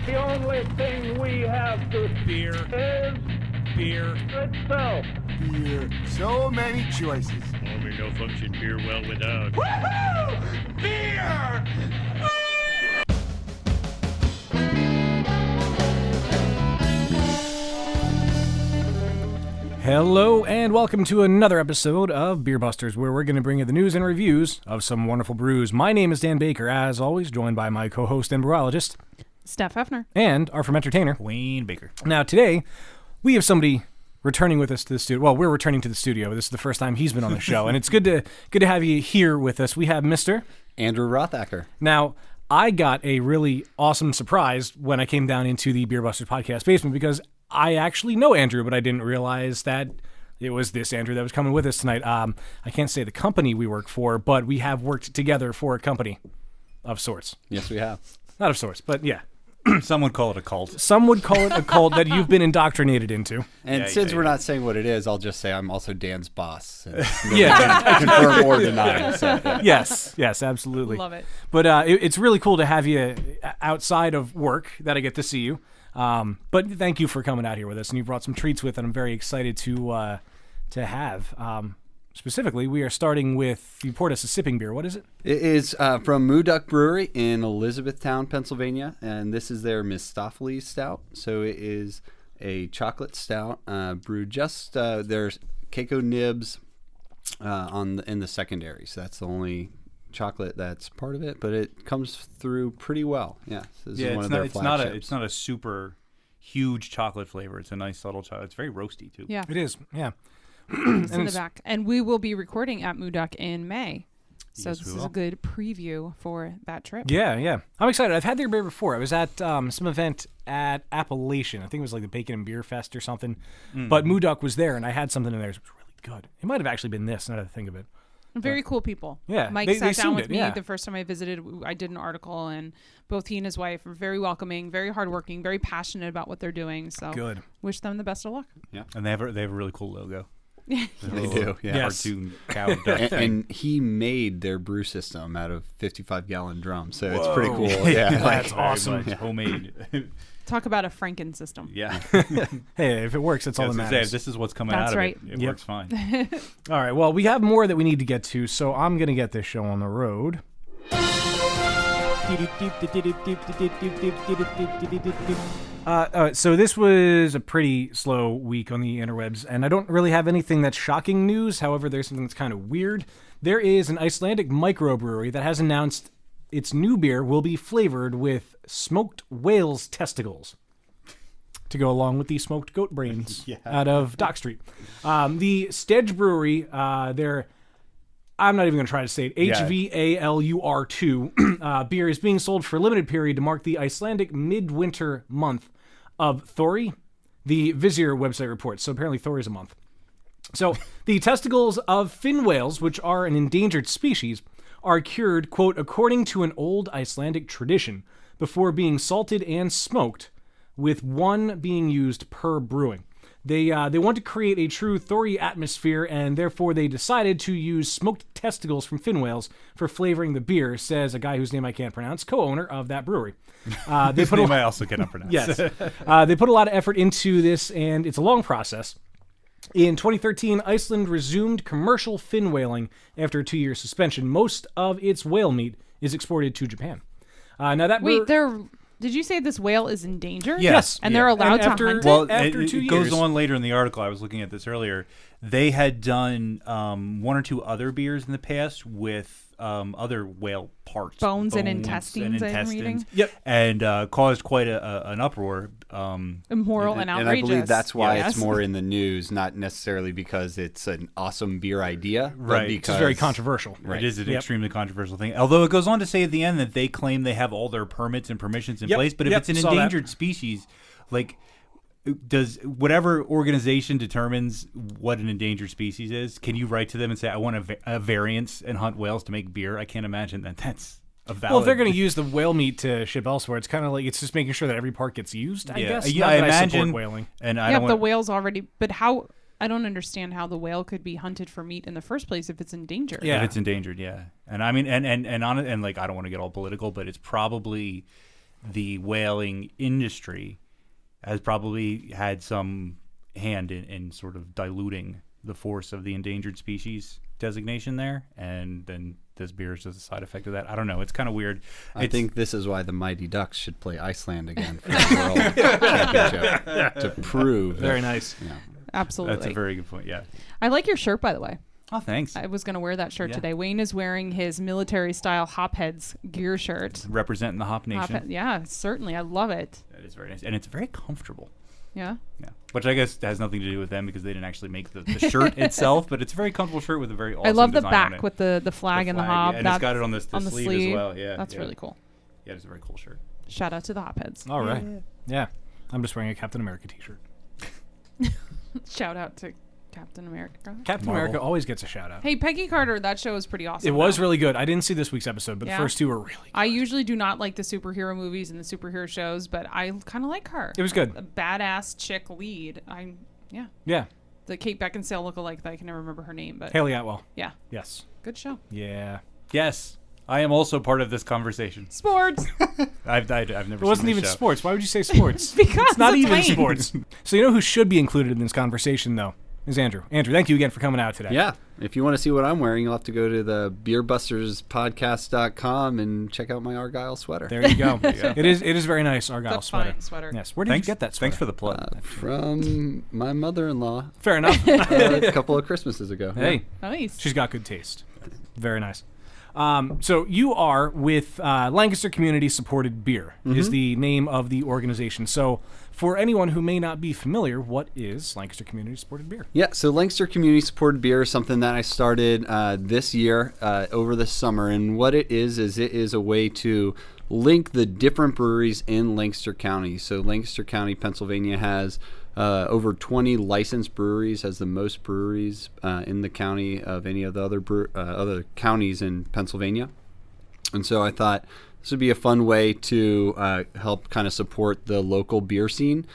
The only thing we have to Beer. is Beer. itself. Beer. So many choices. Only no function beer well without. Woohoo! Beer! Hello and welcome to another episode of Beer Busters, where we're going to bring you the news and reviews of some wonderful brews. My name is Dan Baker, as always, joined by my co-host and brewologist, Steph Hefner, and our fermenter-tainer, Wayne Baker. Now today, we have somebody returning with us to the studio. Well, we're returning to the studio. This is the first time he's been on the show, and it's good to have you here with us. We have Mr. Andrew Rothacker. Now, I got a really awesome surprise when I came down into the Beer Busters podcast basement because I actually know Andrew, but I didn't realize that it was this Andrew that was coming with us tonight. I can't say the company we work for, but we have worked together for a company of sorts. Yes, we have. Not of sorts, but yeah. Some would call it a cult. Some would call it a cult that you've been indoctrinated into. And since we're not saying what it is, I'll just say I'm also Dan's boss. Yeah. Confirm or deny. So, yeah. Yes, absolutely. Love it. But it's really cool to have you outside of work, that I get to see you. But thank you for coming out here with us, and you brought some treats with, and I'm very excited to have. Specifically, we are starting with, you poured us a sipping beer. What is it? It is from Moo Duck Brewery in Elizabethtown, Pennsylvania, and this is their Mistopheles Stout. So it is a chocolate stout brewed just there's cacao nibs in the secondary. So that's the only chocolate that's part of it, but it comes through pretty well. Yeah, so this is one of their flagships. It's not a super huge chocolate flavor. It's a nice subtle chocolate. It's very roasty too. Yeah. It is, yeah. It's in the back. And we will be recording at Moo Duck in May. So Yes, this we is will. a good preview for that trip. Yeah. I'm excited. I've had their beer before. I was at some event at Appalachian. I think it was like the Bacon and Beer Fest or something. But Moo Duck was there, and I had something in there that was really good. It might have actually been this, now that I think of it. Very cool people. Yeah, Mike they sat down seemed with it, me yeah. the first time I visited. I did an article, and both he and his wife are very welcoming, very hardworking, very passionate about what they're doing. So Good. wish them the best of luck. And they have a really cool logo. They do, yeah. Yes. Cartoon cow duck And he made their brew system out of 55-gallon drums, so it's pretty cool. Yeah, That's awesome. much homemade. Talk about a Franken system. Yeah. Hey, if it works, that's all that matters. This is what's coming That's out of right. it. It Yep. works fine. All right, well, we have more that we need to get to, so I'm going to get this show on the road. So this was a pretty slow week on the interwebs, and I don't really have anything that's shocking news. However, there's something that's kind of weird. There is an Icelandic microbrewery that has announced its new beer will be flavored with smoked whale's testicles to go along with the smoked goat brains out of Dock Street. The Stedge Brewery, I'm not even going to try to say it, HVALUR2 beer is being sold for a limited period to mark the Icelandic midwinter month of Thori, the Vizier website reports. So apparently Thori is a month. So the testicles of fin whales, which are an endangered species, are cured, quote, according to an old Icelandic tradition, before being salted and smoked, with one being used per brewing. They want to create a true Thori atmosphere, and therefore they decided to use smoked testicles from fin whales for flavoring the beer, says a guy whose name I can't pronounce, co-owner of that brewery. His name I also cannot pronounce. Yes. They put a lot of effort into this, and it's a long process. In 2013, Iceland resumed commercial fin whaling after a 2-year suspension. Most of its whale meat is exported to Japan. Now that Wait, did you say this whale is in danger? Yes. And they're allowed And to hunt Well, it? after 2 it years. goes on later in the article. I was looking at this earlier. They had done one or two other beers in the past with other whale parts. Bones and intestines, I'm reading. Yep. And caused quite an uproar. Immoral and outrageous. And I believe that's why Yes. it's more in the news, not necessarily because it's an awesome beer idea, but Right. It's because very controversial. It is an Yep. extremely controversial thing. Although it goes on to say at the end that they claim they have all their permits and permissions in Yep. place. But if Yep. it's an Saw that. endangered species, like, does whatever organization determines what an endangered species is, can you write to them and say, I want a variance and hunt whales to make beer? I can't imagine that's a valid... Well, if they're going to use the whale meat to ship elsewhere, it's kind of like it's just making sure that every part gets used, I guess. Yeah, Not I that imagine. support whaling. And I Yeah, don't the want, whale's already... But how... I don't understand how the whale could be hunted for meat in the first place if it's endangered. Yeah. if it's endangered, yeah. And I mean, and like, I don't want to get all political, but it's probably the whaling industry has probably had some hand in sort of diluting the force of the endangered species designation there, and then this beer is just a side effect of that. I don't know. It's kind of weird. I think this is why the Mighty Ducks should play Iceland again for the World Championship to prove. Very that, nice. you know, Absolutely. that's a very good point. Yeah. I like your shirt, by the way. Oh, thanks. I was going to wear that shirt Yeah. today. Wayne is wearing his military-style Hopheads gear shirt. Representing the Hop Nation. Yeah, certainly. I love it. That is very nice, and it's very comfortable. Yeah. Yeah, which I guess has nothing to do with them because they didn't actually make the shirt itself, but it's a very comfortable shirt with a very awesome I love the design on back it. with the flag and the hop. yeah, and it's got it on the sleeve as well. Yeah, That's yeah. really cool. Yeah, it's a very cool shirt. Shout out to the Hopheads. All right. Yeah. I'm just wearing a Captain America t-shirt. Shout out to Captain America. Captain Marvel. America always gets a shout out. Hey, Peggy Carter, that show was pretty awesome. It was though. really good. I didn't see this week's episode, but Yeah. the first two were really good. I usually do not like the superhero movies and the superhero shows, but I kind of like her. It was good. A badass chick lead. Yeah. Yeah. The Kate Beckinsale lookalike that I can never remember her name, but Haley Atwell. yeah, Yes. good show. Yeah. Yes, I am also part of this conversation. Sports. I've never. It wasn't seen even this show. sports. Why would you say sports? Because it's not it's even Wayne. sports. So you know who should be included in this conversation, though, is Andrew. Andrew, thank you again for coming out today. yeah, if you want to see what I'm wearing, you'll have to go to the beerbusterspodcast.com and check out my Argyle sweater. There you go. It is very nice, Argyle It's a sweater. fine sweater. Yes. Where did Thanks, you get that sweater? Thanks for the plug. From my mother-in-law Fair enough. a couple of Christmases ago. Hey, Nice. she's got good taste. Very nice. So you are with Lancaster Community Supported Beer is the name of the organization. So for anyone who may not be familiar, what is Lancaster Community Supported Beer? Yeah, so Lancaster Community Supported Beer is something that I started this year over the summer. And what it is it is a way to link the different breweries in Lancaster County. So Lancaster County, Pennsylvania has over 20 licensed breweries, has the most breweries in the county of any of the other counties in Pennsylvania. And so I thought this would be a fun way to help kind of support the local beer scene.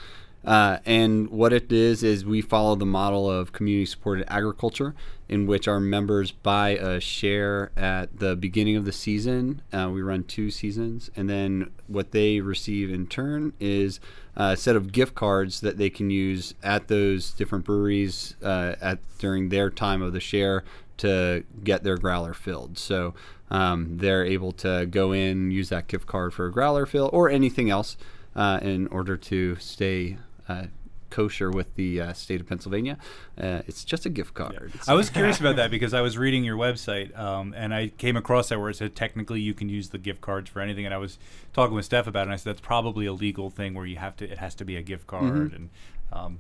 And what it is we follow the model of community-supported agriculture, in which our members buy a share at the beginning of the season. We run 2 seasons, and then what they receive in turn is a set of gift cards that they can use at those different breweries during their time of the share to get their growler filled. So they're able to go in, use that gift card for a growler fill or anything else in order to stay kosher with the state of Pennsylvania. It's just a gift card. I was curious about that because I was reading your website and I came across that where it said technically you can use the gift cards for anything, and I was talking with Steph about it, and I said that's probably a legal thing where it has to be a gift card, and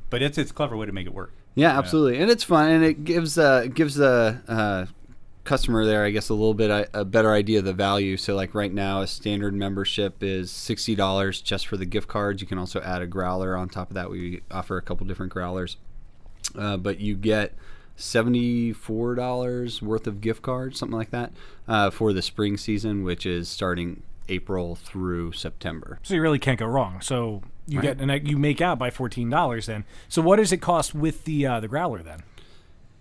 but it's a clever way to make it work. Yeah, absolutely, and it's fun, and it gives the customer there, I guess, a little bit a better idea of the value. So like right now, a standard membership is $60 just for the gift cards. You can also add a growler on top of that. We offer a couple different growlers, but you get $74 worth of gift cards, something like that, for the spring season, which is starting April through September. So you really can't go wrong. So you get and you make out by $14 then. So what does it cost with the growler then?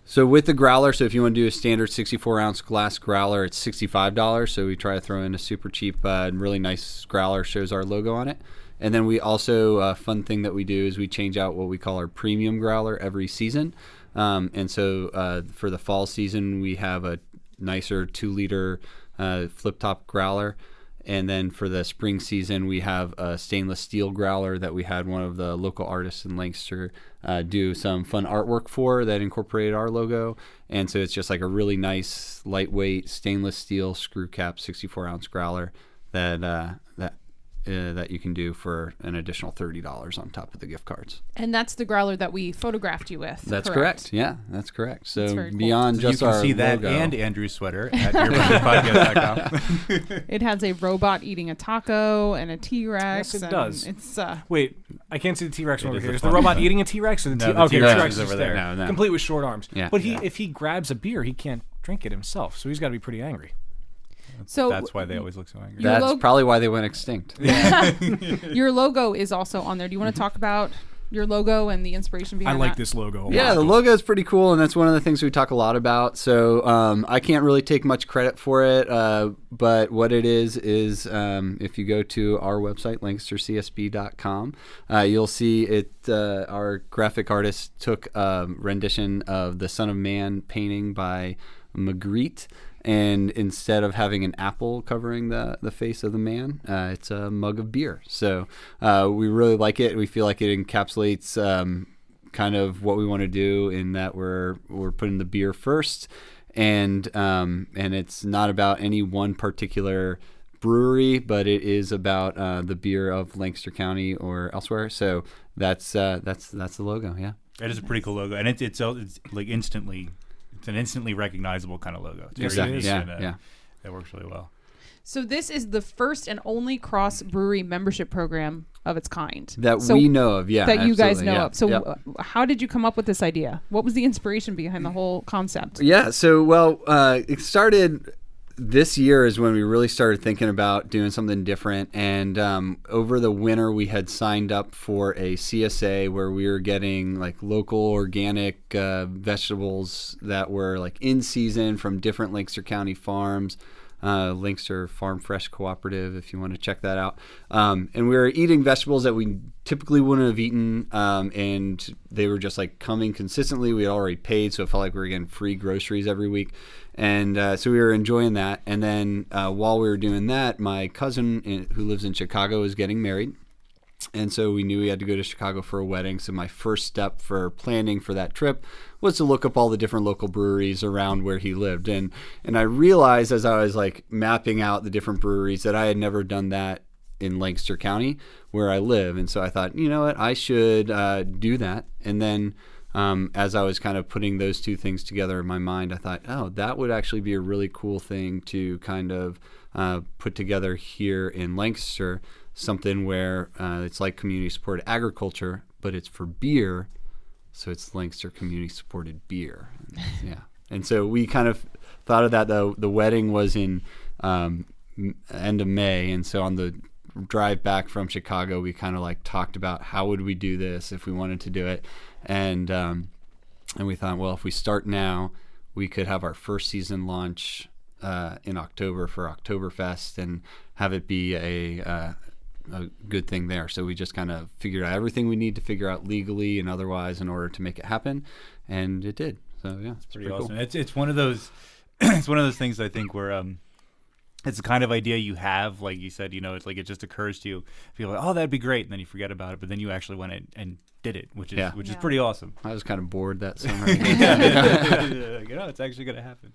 So with the growler, so if you want to do a standard 64-ounce glass growler, it's $65. So we try to throw in a super cheap and really nice growler, shows our logo on it. And then we also, a fun thing that we do is we change out what we call our premium growler every season. And so for the fall season, we have a nicer 2-liter flip-top growler. And then for the spring season, we have a stainless steel growler that we had one of the local artists in Lancaster do some fun artwork for that incorporated our logo. And so it's just like a really nice, lightweight stainless steel screw cap 64-ounce growler that you can do for an additional $30 on top of the gift cards. And that's the growler that we photographed you with. That's correct. Yeah, that's correct. So That's very cool. beyond just you can our see that logo, and Andrew's sweater at beerbusterspodcast.com. It has a robot eating a taco and a T-Rex. Yes, it and does. It's Wait, I can't see the T-Rex over is here. a Is the fun robot one. eating a T-Rex? Or the No, the okay, T-Rex T-Rex is is over there. there. No. Complete with short arms. Yeah, But yeah. if he grabs a beer, he can't drink it himself. So he's got to be pretty angry. so That's why they always look so angry. Your that's logo- probably why they went extinct. your logo is also on there. Do you want to talk about your logo and the inspiration I behind like that? this logo. Yeah, the logo is pretty cool, and that's one of the things we talk a lot about. So I can't really take much credit for it, but what it is if you go to our website, lancastercsb.com, you'll see it. Our graphic artist took a rendition of the Son of Man painting by Magritte, and instead of having an apple covering the face of the man, it's a mug of beer. So we really like it. We feel like it encapsulates kind of what we want to do, in that we're putting the beer first, and it's not about any one particular brewery, but it is about the beer of Lancaster County or elsewhere. So that's the logo. Yeah, That is a pretty cool logo, and it's like instantly. It's an instantly recognizable kind of logo. It's Yes, very it unique, is. and, Yeah. That works really well. So this is the first and only cross brewery membership program of its kind that So- we know of. Yeah, that you guys absolutely, know yeah. of. So Yep. how did you come up with this idea? What was the inspiration behind the whole concept? Yeah, so well, it started this year is when we really started thinking about doing something different. And over the winter, we had signed up for a CSA where we were getting like local organic vegetables that were like in season from different Lancaster County farms. Lancaster Farm Fresh Cooperative, if you want to check that out. And we were eating vegetables that we typically wouldn't have eaten, and they were just like coming consistently. We had already paid, so it felt like we were getting free groceries every week. And so we were enjoying that. And then while we were doing that, my cousin who lives in Chicago was getting married. And so we knew we had to go to Chicago for a wedding. So my first step for planning for that trip was to look up all the different local breweries around where he lived. And I realized as I was like mapping out the different breweries that I had never done that in Lancaster County where I live. And so I thought, you know what, I should do that. And then as I was kind of putting those two things together in my mind, I thought, oh, that would actually be a really cool thing to kind of put together here in Lancaster. Something where it's like community supported agriculture, but it's for beer, so it's Lancaster community supported beer. Yeah, and so we kind of thought of that. The wedding was in end of May, and so on the drive back from Chicago, we kind of like talked about how would we do this if we wanted to do it, and we thought, well, if we start now, we could have our first season launch in October for Oktoberfest and have it be a good thing there. So we just kind of figured out everything we need to figure out legally and otherwise in order to make it happen, and it did. So yeah, it's Pretty pretty awesome. cool. It's one of those it's one of those things I think where it's the kind of idea you have, like you said, it's like it just occurs to you. Feel like, oh, that'd be great, and then you forget about it, but then you actually went and did it, which is Yeah. is pretty awesome. I was kind of bored that summer. It's actually going to happen.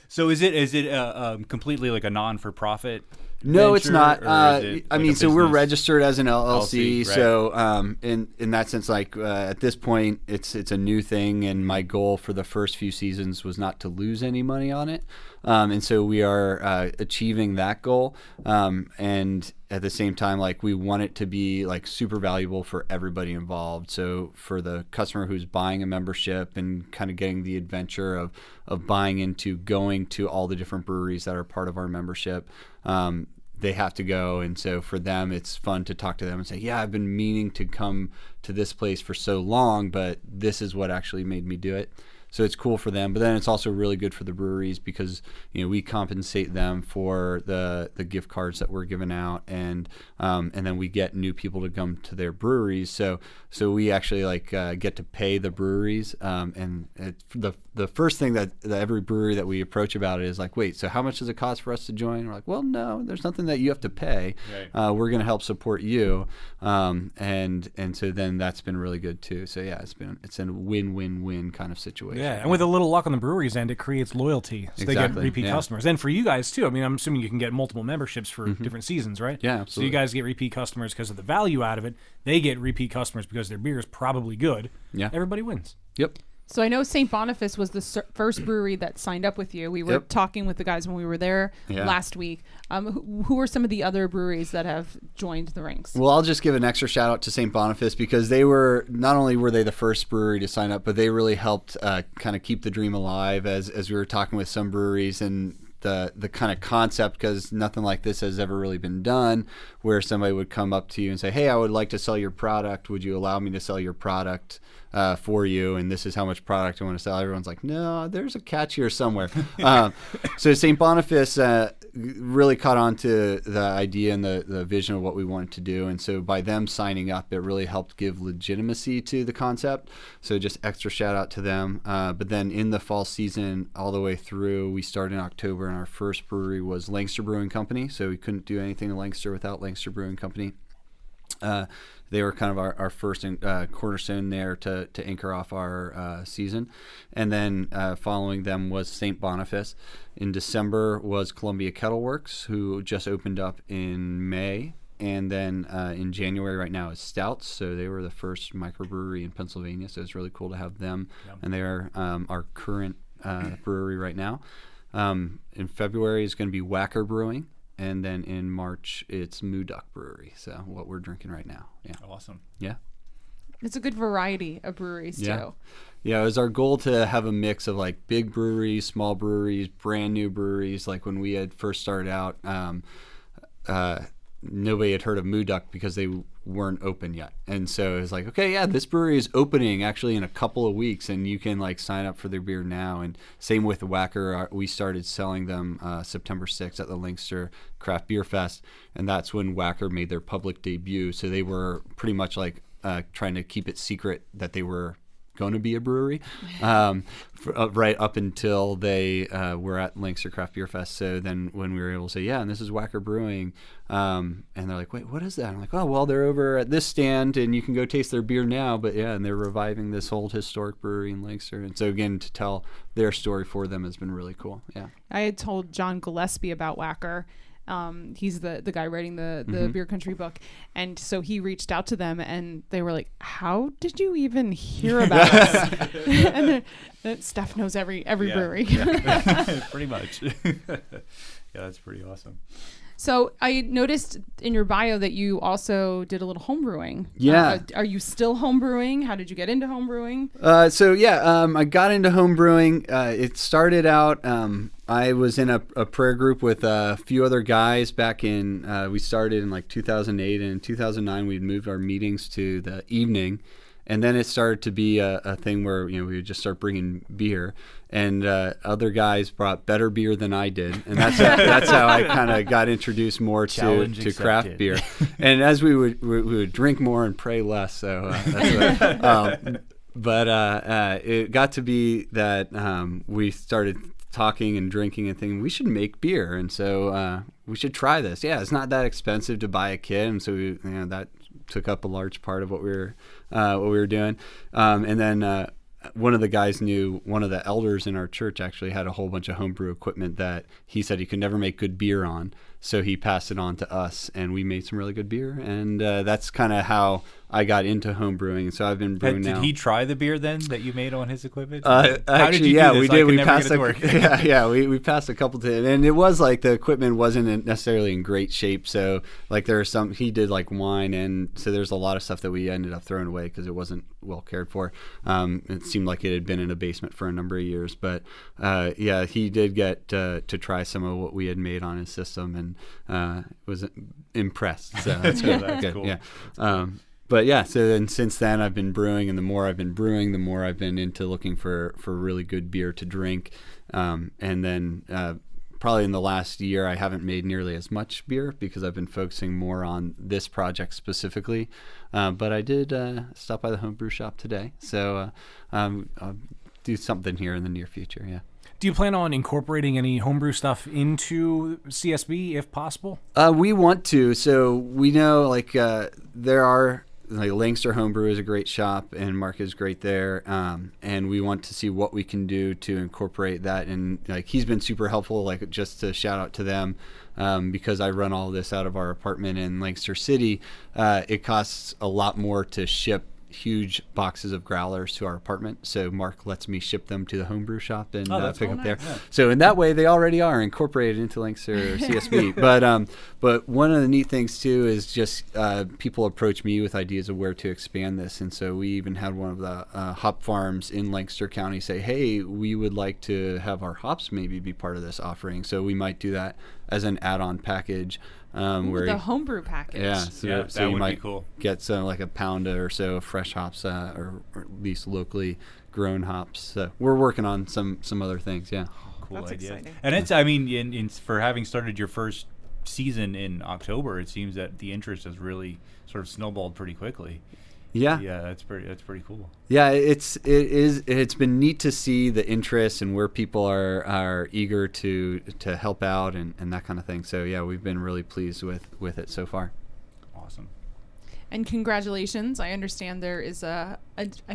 So is it completely like a non-for-profit? No, it's venture, not. or is it I like mean, a so we're business? registered as an LLC. LLC, right. So in that sense, like at this point, it's a new thing, and my goal for the first few seasons was not to lose any money on it. And so we are achieving that goal. And at the same time, like we want it to be like super valuable for everybody involved. So for the customer who's buying a membership and kind of getting the adventure of buying into going to all the different breweries that are part of our membership, they have to go. And so for them, it's fun to talk to them and say, yeah, I've been meaning to come to this place for so long, but this is what actually made me do it. So it's cool for them, but then it's also really good for the breweries because we compensate them for the gift cards that we're giving out, and then we get new people to come to their breweries. So we actually like get to pay the breweries, and the first thing that every brewery that we approach about it is like, wait, so how much does it cost for us to join? We're like, well, no, there's nothing that you have to pay. Right. We're going to help support you, and so then that's been really good too. So yeah, it's a win-win-win kind of situation. Yeah, and with a little luck on the brewery's end, it creates loyalty. So they get Exactly, repeat yeah. customers. And for you guys, too. I mean, I'm assuming you can get multiple memberships for different seasons, right? Yeah, So absolutely. you guys get repeat customers because of the value out of it. They get repeat customers because their beer is probably good. Yeah. Everybody wins. Yep. So I know St. Boniface was the first brewery that signed up with you. We were Yep. talking with the guys when we were there Yeah. last week. Who are some of the other breweries that have joined the ranks? Well, I'll just give an extra shout out to St. Boniface because they were not only were they the first brewery to sign up, but they really helped kind of keep the dream alive as we were talking with some breweries and the kind of concept, because nothing like this has ever really been done, where somebody would come up to you and say, hey, I would like to sell your product. Would you allow me to sell your product for you? And this is how much product I want to sell. Everyone's like, no, there's a catch here somewhere. So St. Boniface really caught on to the idea and the vision of what we wanted to do. And so by them signing up, it really helped give legitimacy to the concept. So just extra shout out to them. But then in the fall season, all the way through, we started in October, and our first brewery was Lancaster Brewing Company. So we couldn't do anything in Lancaster without Lancaster Brewing Company. They were kind of our first cornerstone there to anchor off our season. And then following them was St. Boniface. In December was Columbia Kettle Works, who just opened up in May. And then in January right now is Stouts. So they were the first microbrewery in Pennsylvania. So it's really cool to have them. Yep. And they are our current brewery right now. In February is going to be Whacker Brewing. And then in March, it's Moo Duck Brewery. So what we're drinking right now. Yeah. Awesome. Yeah. It's a good variety of breweries too. Yeah, it was our goal to have a mix of like big breweries, small breweries, brand new breweries. Like when we had first started out, nobody had heard of Moo Duck because they weren't open yet. And so it was like, okay, yeah, this brewery is opening actually in a couple of weeks, and you can like sign up for their beer now. And same with Whacker. We started selling them September 6th at the Lancaster Craft Beer Fest, and that's when Whacker made their public debut. So they were pretty much like trying to keep it secret that they were going to be a brewery right up until they were at Lancaster Craft Beer Fest. So then when we were able to say, yeah, and this is Whacker Brewing, and they're like, wait, what is that? I'm like, oh, well, they're over at this stand and you can go taste their beer now. But yeah, and they're reviving this old historic brewery in Lancaster. And so again, to tell their story for them has been really cool. Yeah. I had told John Gillespie about Whacker. He's the guy writing the Beer Country book, and so he reached out to them, and they were like, "How did you even hear about us?" And Steph knows every brewery. Pretty much. Yeah, that's pretty awesome. So I noticed in your bio that you also did a little home brewing. Yeah. Are you still home brewing? How did you get into home brewing? I got into home brewing. It started out, I was in a prayer group with a few other guys back in, we started in like 2008, and in 2009 we'd moved our meetings to the evening. And then it started to be a thing where, we would just start bringing beer, and other guys brought better beer than I did, and that's how I kind of got introduced more to craft beer. And as we would drink more and pray less. So it got to be that we started talking and drinking and thinking we should make beer, and so we should try this. Yeah, it's not that expensive to buy a kit, and so that took up a large part of what we were doing. And then one of the guys knew one of the elders in our church actually had a whole bunch of homebrew equipment that he said he could never make good beer on. So he passed it on to us, and we made some really good beer. And that's kind of how I got into home brewing. So I've been brewing now. Did he try the beer then that you made on his equipment? Actually, yeah, we did. We passed we passed a couple to, and it was like the equipment wasn't necessarily in great shape. So like there are some, he did like wine, and so there's a lot of stuff that we ended up throwing away because it wasn't well cared for. It seemed like it had been in a basement for a number of years. But he did get to try some of what we had made on his system, and was impressed. So that's good. That's cool. Yeah. But yeah, so then since then I've been brewing, and the more I've been brewing, the more I've been into looking for really good beer to drink. And then probably in the last year I haven't made nearly as much beer because I've been focusing more on this project specifically. But I did stop by the homebrew shop today, so I'll do something here in the near future. Yeah. Do you plan on incorporating any homebrew stuff into CSB if possible? We want to. So we know there are. Like Lancaster Homebrew is a great shop, and Mark is great there, and we want to see what we can do to incorporate that. And like he's been super helpful. Like just to shout out to them, because I run all this out of our apartment in Lancaster City. It costs a lot more to ship huge boxes of growlers to our apartment. So Mark lets me ship them to the homebrew shop and pick up there. Yeah. So in that way, they already are incorporated into Lancaster CSB. But one of the neat things too is just people approach me with ideas of where to expand this, and so we even had one of the hop farms in Lancaster County say, "Hey, we would like to have our hops maybe be part of this offering." So we might do that as an add-on package. Where the homebrew package. Yeah, so that you would might be cool. get some like a pound or so of fresh hops, or at least locally grown hops. So we're working on some other things. Yeah, Cool That's idea. exciting. And it's, I mean, for having started your first season in October, it seems that the interest has really sort of snowballed pretty quickly. yeah. That's pretty cool. Yeah, it's been neat to see the interest and where people are eager to help out and that kind of thing. So yeah, we've been really pleased with it so far. Awesome. And congratulations. I understand there is a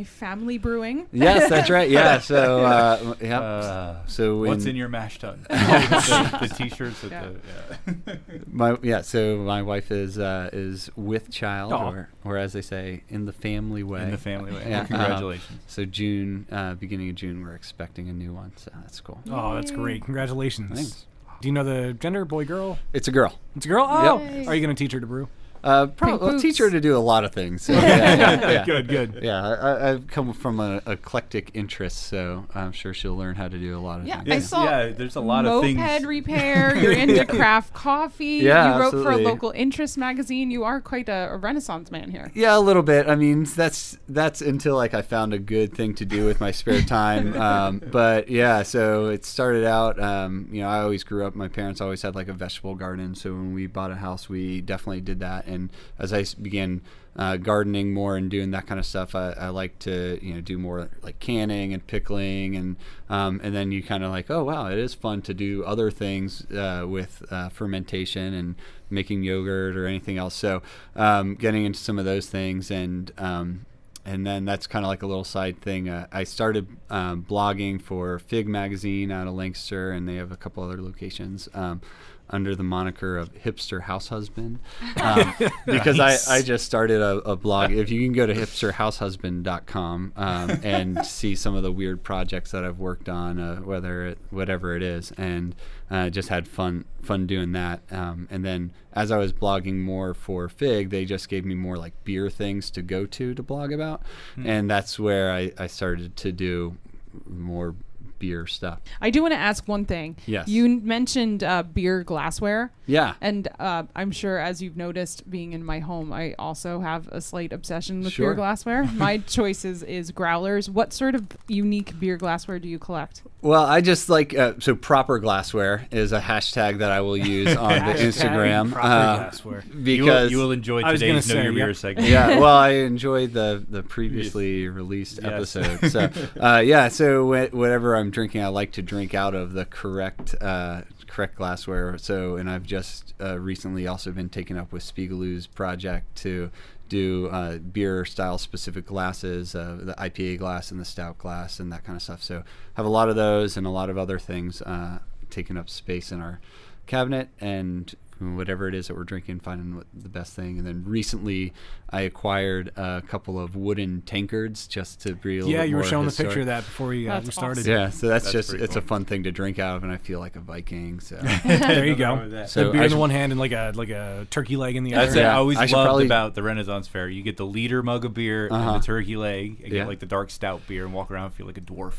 family brewing. Yes, that's right. Yeah. So so What's in your mash tun? the t-shirts with So my wife is with child, Oh. or as they say, in the family way. in the family way. Yeah. Congratulations. So beginning of June, we're expecting a new one. So that's cool. Oh, that's great. Congratulations. Thanks. Do you know the gender, boy, girl? It's a girl. It's a girl? Oh, Yep. are you going to teach her to brew? Probably boots. teach her to do a lot of things. So, yeah. Good. Yeah, I've come from an eclectic interest, so I'm sure she'll learn how to do a lot of Yeah, things. I saw there's a lot of moped things. repair. You're into craft coffee. Yeah, you wrote for absolutely. a local interest magazine. You are quite a renaissance man here. Yeah, a little bit. I mean, that's until like I found a good thing to do with my spare time. But yeah, so it started out. I always grew up. My parents always had like a vegetable garden, so when we bought a house, we definitely did that. And as I began gardening more and doing that kind of stuff, I like to do more like canning and pickling, and then you kind of like, oh wow, it is fun to do other things with fermentation and making yogurt or anything else. So getting into some of those things, and then that's kind of like a little side thing. I started blogging for Fig magazine out of Lancaster, and they have a couple other locations under the moniker of Hipster House Husband, because I just started a blog. If you can go to hipsterhousehusband.com and see some of the weird projects that I've worked on, whatever it is, and just had fun doing that. And then as I was blogging more for Fig, they just gave me more like beer things to go to blog about, and that's where I started to do more beer stuff. I do want to ask one thing. Yes. You mentioned beer glassware. Yeah. And I'm sure, as you've noticed, being in my home, I also have a slight obsession with Sure. beer glassware. My choice is growlers. What sort of unique beer glassware do you collect? Well, I just like so proper glassware is a hashtag that I will use on the Instagram Proper glassware. because you will enjoy I was gonna today's Know say, Your Beer yep. segment. yeah, well, I enjoyed the previously released Yes. episode. So so whatever I'm drinking, I like to drink out of the correct glassware. So, and I've just recently also been taken up with Spiegelou's project to do beer style specific glasses, the IPA glass and the stout glass and that kind of stuff. So have a lot of those and a lot of other things taking up space in our cabinet, and whatever it is that we're drinking, finding what the best thing. And then recently I acquired a couple of wooden tankards just to be a little Yeah, bit you were more showing the historic. picture of that before we That's started. awesome. Yeah, so that's just pretty it's a cool. fun thing to drink out of, and I feel like a Viking. So There you Nothing wrong with go. that. So So beer I in the should- one hand and like a turkey leg in the That's other. it. Yeah. I always I should loved probably- about the Renaissance Fair. You get the liter mug of beer and the turkey leg, and Yeah. get like the dark stout beer, and walk around and feel like a dwarf.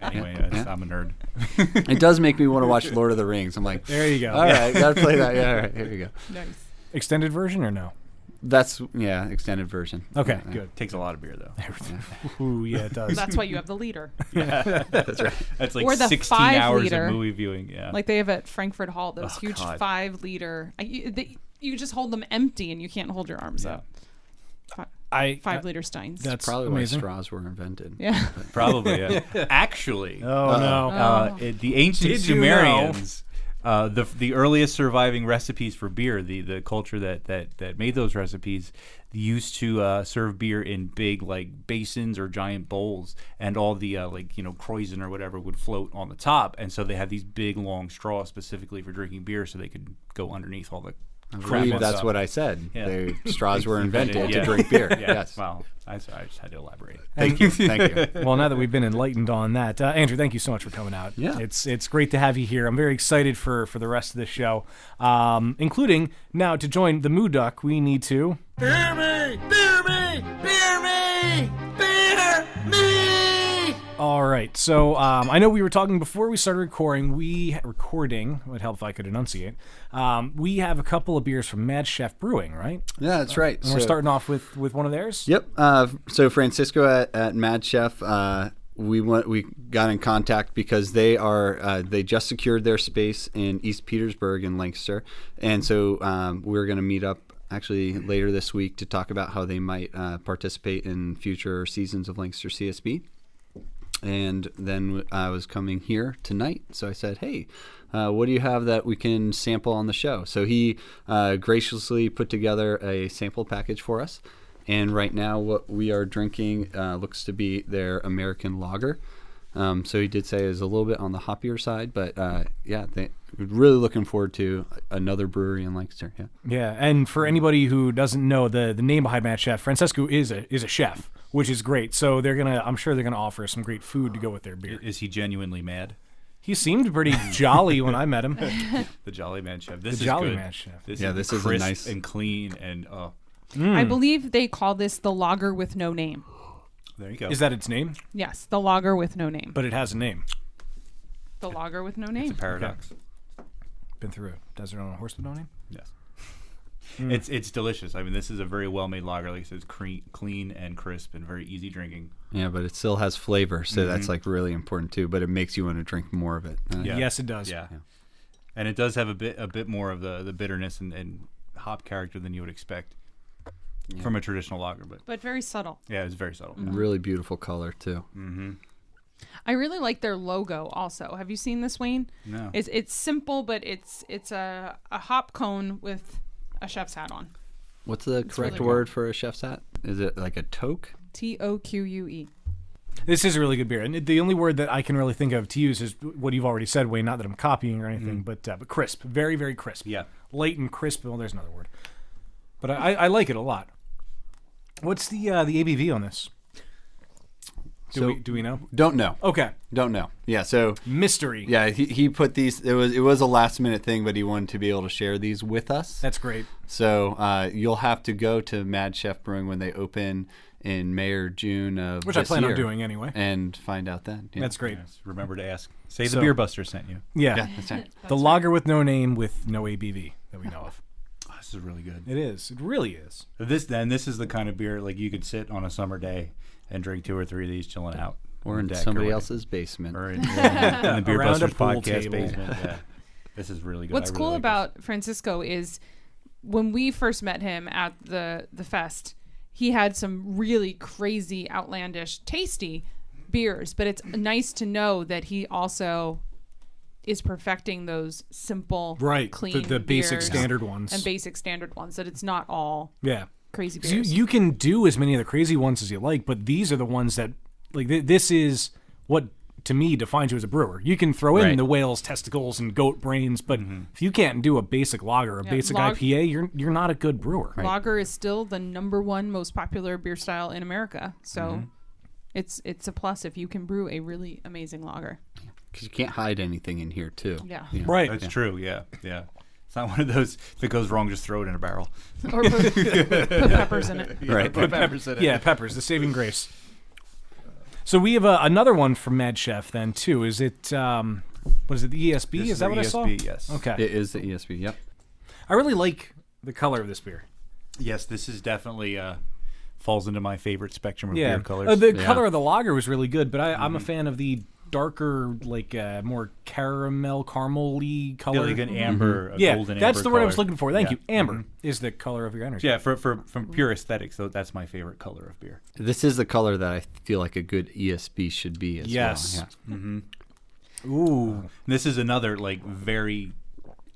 Anyway, I'm a nerd. it does make me want to watch Lord of the Rings. I'm like, There you go. all right, gotta play that. Yeah, all right, here you go. Nice. Extended version or no? That's extended version. Okay, Yeah. good. Takes a lot of beer though. Ooh, yeah, it does. That's why you have the liter. That's right. That's like Or the 16 5 hours liter. of movie viewing. Yeah. Like they have at Frankfurt Hall, those Oh, huge God. 5-liter. You just hold them empty and you can't hold your arms Yeah. up. I 5-liter steins. That's Probably amazing. why straws were invented. Yeah. Probably. Yeah. Actually, Oh no. the ancient Did you Sumerians, the earliest surviving recipes for beer, the culture that made those recipes, used to serve beer in big like basins or giant bowls, and all the kreuzen or whatever would float on the top, and so they had these big long straws specifically for drinking beer, so they could go underneath all the I believe Crap that's up. what I said. Yeah. Straws were invented Yeah. to drink beer. Yeah. Yes. Well, I just had to elaborate. Thank you. Thank you. Well, now that we've been enlightened on that, Andrew, thank you so much for coming out. Yeah. It's great to have you here. I'm very excited for the rest of the show, including now to join the Moo Duck. We need to. Beer me! Beer me! Beer me! Beer me! All right. So I know we were talking before we started recording. It would help if I could enunciate. We have a couple of beers from Mad Chef Brewing, right? Yeah, that's right. And we're starting off with one of theirs. Yep. So Francisco at Mad Chef, we got in contact because they just secured their space in East Petersburg in Lancaster, and so we're going to meet up actually later this week to talk about how they might participate in future seasons of Lancaster CSB. And then I was coming here tonight, so I said, hey, what do you have that we can sample on the show? So he graciously put together a sample package for us. And right now what we are drinking looks to be their American lager. So he did say is a little bit on the hoppier side, but we're really looking forward to another brewery in Lancaster. Yeah. Yeah, and for anybody who doesn't know the name behind Mad Chef, Francesco is a chef, which is great. So I'm sure they're gonna offer some great food to go with their beer. Is he genuinely mad? He seemed pretty jolly when I met him. The Jolly Mad Chef. This is Jolly good. Mad Chef. This This is a crisp nice and clean and I believe they call this the lager with no name. there you go. Is that its name? Yes, the lager with no name. But it has a name. The lager with no name. paradox? Been through a desert on a horse with no name. Yes. It's delicious. I mean, this is a very well made lager. Like I said, it's clean and crisp and very easy drinking. Yeah, but it still has flavor, so that's like really important too. But it makes you want to drink more of it. Yeah. Yes, it does. Yeah. And it does have a bit more of the bitterness and hop character than you would expect from a traditional lager. But very subtle. Yeah, it's very subtle. Really beautiful color too. I really like their logo also. Have you seen this, Wayne? No. It's simple, but it's a hop cone with a chef's hat on. What's the correct really word for a chef's hat? Is it like a toque? TOQUE. This is a really good beer, and the only word that I can really think of to use is what you've already said, Wayne. Not that I'm copying or anything, but crisp, very, very crisp. Yeah. Light and crisp. Well, there's another word, but I like it a lot. What's the ABV on this? Do we know? Don't know. Okay, Don't know. Yeah. So mystery. yeah, he put these. It was a last minute thing, but he wanted to be able to share these with us. That's great. So you'll have to go to Mad Chef Brewing when they open in May or June of Which I this plan on year doing anyway. and find out then. Yeah. That's great. Yes, remember to ask. Say So- the Beer Buster sent you. Yeah, Yeah, that's right. the lager with no name with no ABV that we know of. Oh, this is really good. It is. It really is. This is the kind of beer like you could sit on a summer day and drink 2 or 3 of these chilling out. Or on in deck somebody what- else's basement. Or in the Beer Around a Busters pool podcast table. basement. Yeah. This is really good. What's I really cool like about Francisco is when we first met him at the fest, he had some really crazy, outlandish, tasty beers. But it's nice to know that he also is perfecting those simple, Right. clean The basic beers standard ones. and basic standard ones. That it's not all Yeah. crazy 'Cause beers. You can do as many of the crazy ones as you like, but these are the ones that, like, this is what, to me, defines you as a brewer. You can throw in Right. the whale's testicles and goat brains, but if you can't do a basic lager, a Yeah, basic log- IPA, you're not a good brewer. Lager is still the #1 most popular beer style in America. So it's a plus if you can brew a really amazing lager. Because you can't hide anything in here too. Yeah. You know? Right. That's true. Yeah. Yeah. It's not one of those. If it goes wrong, just throw it in a barrel. Or put peppers in it. Right. Put peppers in it. Yeah, peppers, the saving grace. So we have another one from Mad Chef then, too. Is it, what is it, the ESB? This Is that what I saw? ESB, yes. Okay. It is the ESB. Yep. I really like the color of this beer. Yes, this is definitely falls into my favorite spectrum of Yeah. beer colors. The Yeah. color of the lager was really good, but I'm a fan of the darker, like more caramel-y color. Yeah, like an amber, a Yeah, golden that's amber the word I color. was looking for. Thank Yeah. you. Amber is the color of your energy. Yeah, from pure aesthetics, though, that's my favorite color of beer. This is the color that I feel like a good ESB should be as Yes. well. Yeah. Ooh. This is another like very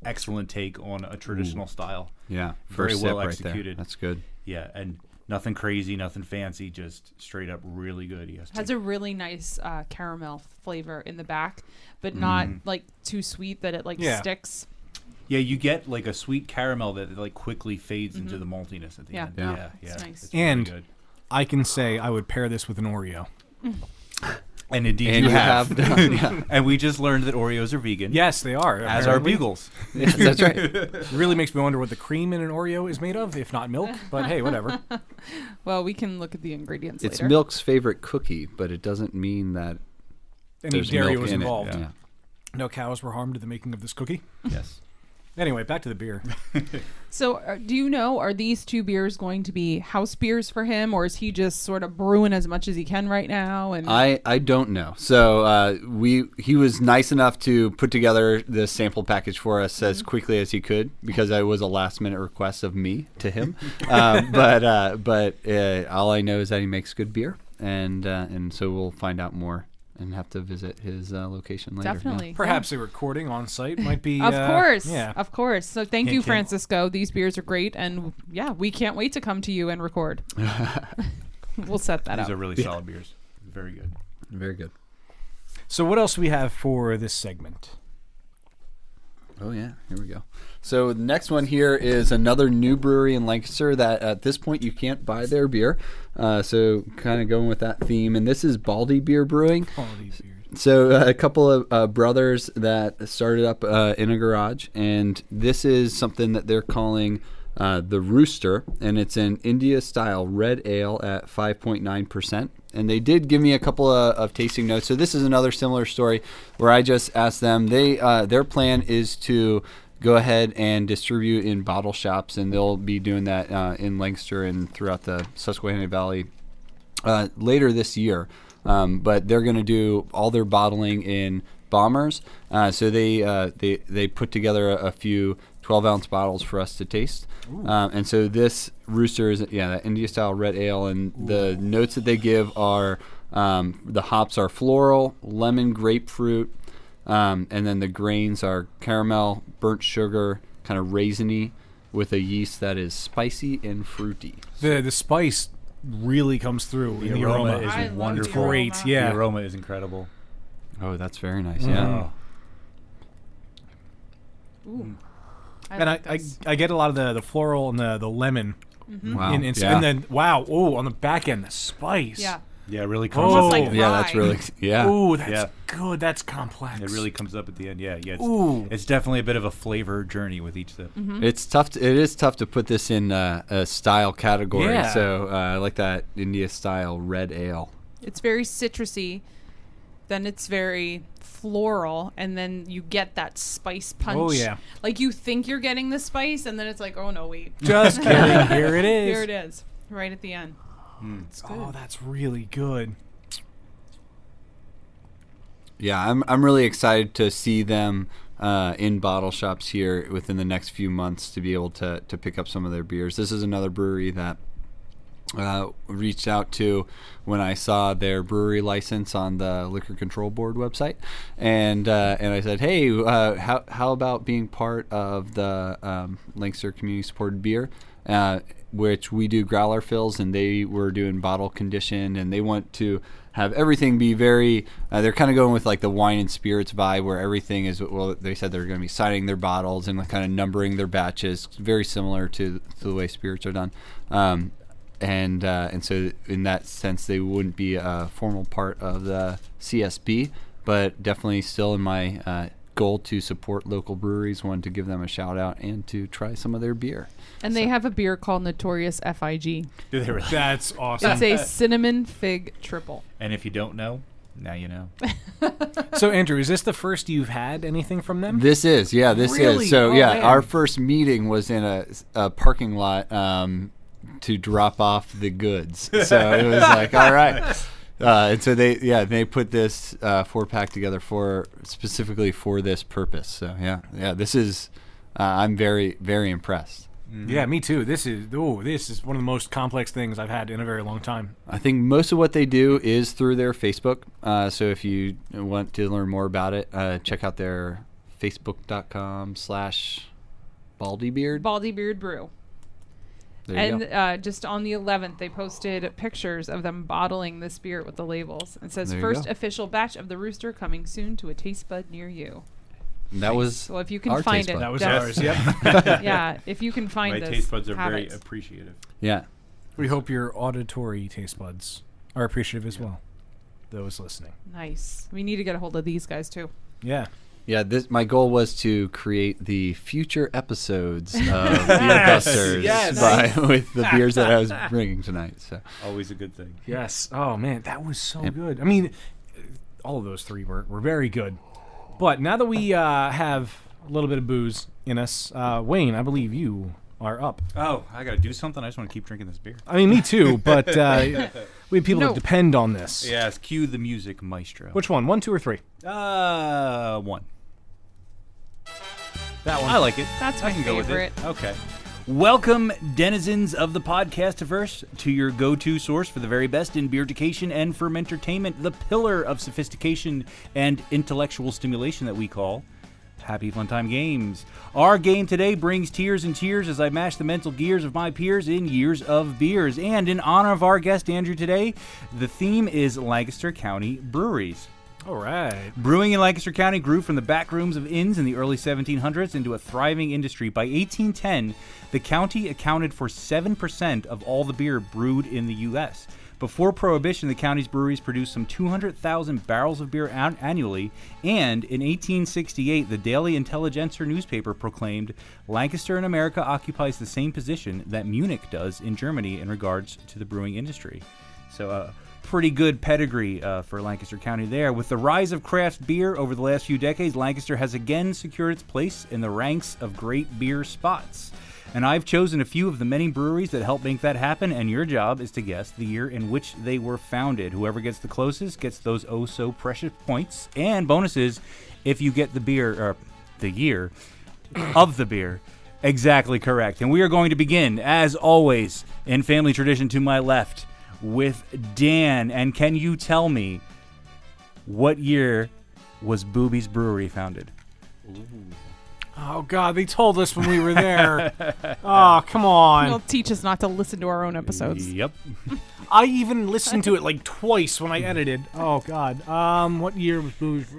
excellent take on a traditional style. Yeah. Very First well sip right executed. there. That's good. Yeah, and nothing crazy, nothing fancy, just straight up really good ESB. Has a really nice caramel flavor in the back, but not like too sweet that it like Yeah. sticks. Yeah, you get like a sweet caramel that like quickly fades into the maltiness at the Yeah. end. Yeah. It's nice. It's really And good. I can say I would pair this with an Oreo. And indeed And you you have. have done, yeah. And we just learned that Oreos are vegan. Yes, they are. As are apparently. Bugles. Yes, that's right. It really makes me wonder what the cream in an Oreo is made of, if not milk. But hey, whatever. Well, we can look at the ingredients It's later. Milk's favorite cookie, but it doesn't mean that Any there's dairy milk was in involved. it. Yeah. No cows were harmed in the making of this cookie. Yes. Anyway, back to the beer. So, do you know, are these two beers going to be house beers for him, or is he just sort of brewing as much as he can right now? And I don't know. So he was nice enough to put together the sample package for us as quickly as he could because it was a last minute request of me to him. But all I know is that he makes good beer, and so we'll find out more and have to visit his location later. definitely. Perhaps a recording on site might be. Of course. Yeah. Of course. So thank you, Hint, hint. Francisco. These beers are great. And yeah, we can't wait to come to you and record. We'll set that These up. are really solid beers. Very good. Yeah. Very good. So what else do we have for this segment? Oh yeah, here we go. So the next one here is another new brewery in Lancaster that at this point you can't buy their beer. So kind of going with that theme, and this is Baldy Beer Brewing. Quality beers. So a couple of brothers that started up in a garage, and this is something that they're calling the Rooster, and it's an India-style red ale at 5.9%. And they did give me a couple of tasting notes. So this is another similar story where I just asked them. Their plan is to go ahead and distribute in bottle shops, and they'll be doing that in Lancaster and throughout the Susquehanna Valley later this year. But they're going to do all their bottling in bombers. So they put together a few 12-ounce bottles for us to taste. And so this Rooster is, that India-style red ale, and the notes that they give are the hops are floral, lemon, grapefruit, and then the grains are caramel, burnt sugar, kind of raisiny, with a yeast that is spicy and fruity. The spice really comes through in the aroma. is I love the wonderful. Great, aroma. yeah. The aroma is incredible. Oh, that's very nice. Yeah. Ooh. And like I this. get a lot of the floral and the lemon. Wow. And then, wow, oh, on the back end, the spice. Yeah. Yeah, it really comes Oh. up. Almost like Yeah, that's rye. really Ooh, that's Yeah. good. That's complex. It really comes up at the end. Yeah. Ooh. It's definitely a bit of a flavor journey with each sip. It's tough. It is tough to put this in a style category. Yeah. So I like that India-style red ale. It's very citrusy. Then it's very floral, and then you get that spice punch. Oh, yeah. Like you think you're getting the spice, and then it's like, oh no, wait. Just kidding. Here it is. Here it is, right at the end. It's good. Oh, that's really good. Yeah, I'm really excited to see them in bottle shops here within the next few months to be able to pick up some of their beers. This is another brewery that reached out to when I saw their brewery license on the Liquor Control Board website, and I said, hey, how about being part of the Lancaster Community Supported Beer, which we do growler fills, and they were doing bottle condition, and they want to have everything be very, they're kind of going with like the wine and spirits vibe where everything is, well, they said they're going to be signing their bottles and like kind of numbering their batches, very similar to the way spirits are done. And so in that sense, they wouldn't be a formal part of the CSB, but definitely still in my goal to support local breweries, wanted to give them a shout out and to try some of their beer. And they have a beer called Notorious FIG. Do they really? That's awesome. It's a cinnamon fig triple. And if you don't know, now you know. So, Andrew, is this the first you've had anything from them? This is, Really? is. So, Oh, yeah, man. our first meeting was in a parking lot to drop off the goods. So it was like, all right. And so they put this 4-pack together specifically for this purpose. So yeah, this is I'm very, very impressed. Yeah, me too. This is one of the most complex things I've had in a very long time. I think most of what they do is through their Facebook. So if you want to learn more about it, check out their facebook.com/baldybeard. Baldybeard Brew. There you go. And just on the 11th, they posted pictures of them bottling this beer with the labels. It says, There you first go. official batch of the Rooster coming soon to a taste bud near you. That was Well, if you can our find taste it, bud. That was Yes. ours. Yep. yeah, if you can find My this, taste buds are have very it. appreciative. Yeah. We hope your auditory taste buds are appreciative as well. Those listening. Nice. We need to get a hold of these guys too. Yeah. Yeah, my goal was to create the future episodes of Beerbusters yes. with the beers that I was bringing tonight. So Always a good thing. Yes. Oh man, that was so Yep. good. I mean, all of those three were very good. But now that we have a little bit of booze in us, Wayne, I believe you are up. Oh, I gotta do something. I just want to keep drinking this beer. I mean, me too. But we have people No. that depend on this. Yes, cue the music, maestro. Which one? 1, 2, or 3? One. That one. I like it. That's I my can go with favorite. it. Okay. Welcome, denizens of the podcastiverse, to your go-to source for the very best in beer education and fermentertainment, the pillar of sophistication and intellectual stimulation that we call Happy Fun Time Games. Our game today brings tears and cheers as I mash the mental gears of my peers in years of beers. And in honor of our guest, Andrew, today, the theme is Lancaster County breweries. All right. Brewing in Lancaster County grew from the back rooms of inns in the early 1700s into a thriving industry. By 1810, the county accounted for 7% of all the beer brewed in the U.S. Before Prohibition, the county's breweries produced some 200,000 barrels of beer annually, and in 1868, the Daily Intelligencer newspaper proclaimed, Lancaster in America occupies the same position that Munich does in Germany in regards to the brewing industry. So, pretty good pedigree for Lancaster County there. With the rise of craft beer over the last few decades, Lancaster has again secured its place in the ranks of great beer spots. And I've chosen a few of the many breweries that help make that happen, and your job is to guess the year in which they were founded. Whoever gets the closest gets those oh so precious points and bonuses if you get the beer, or the year of the beer exactly correct. And we are going to begin, as always, in family tradition to my left, with Dan. And can you tell me what year was Booby's Brewery founded? Oh, God, they told us when we were there. Oh, come on. They'll teach us not to listen to our own episodes. Yep. I even listened to it like twice when I edited. Oh, God. What year was Booby's?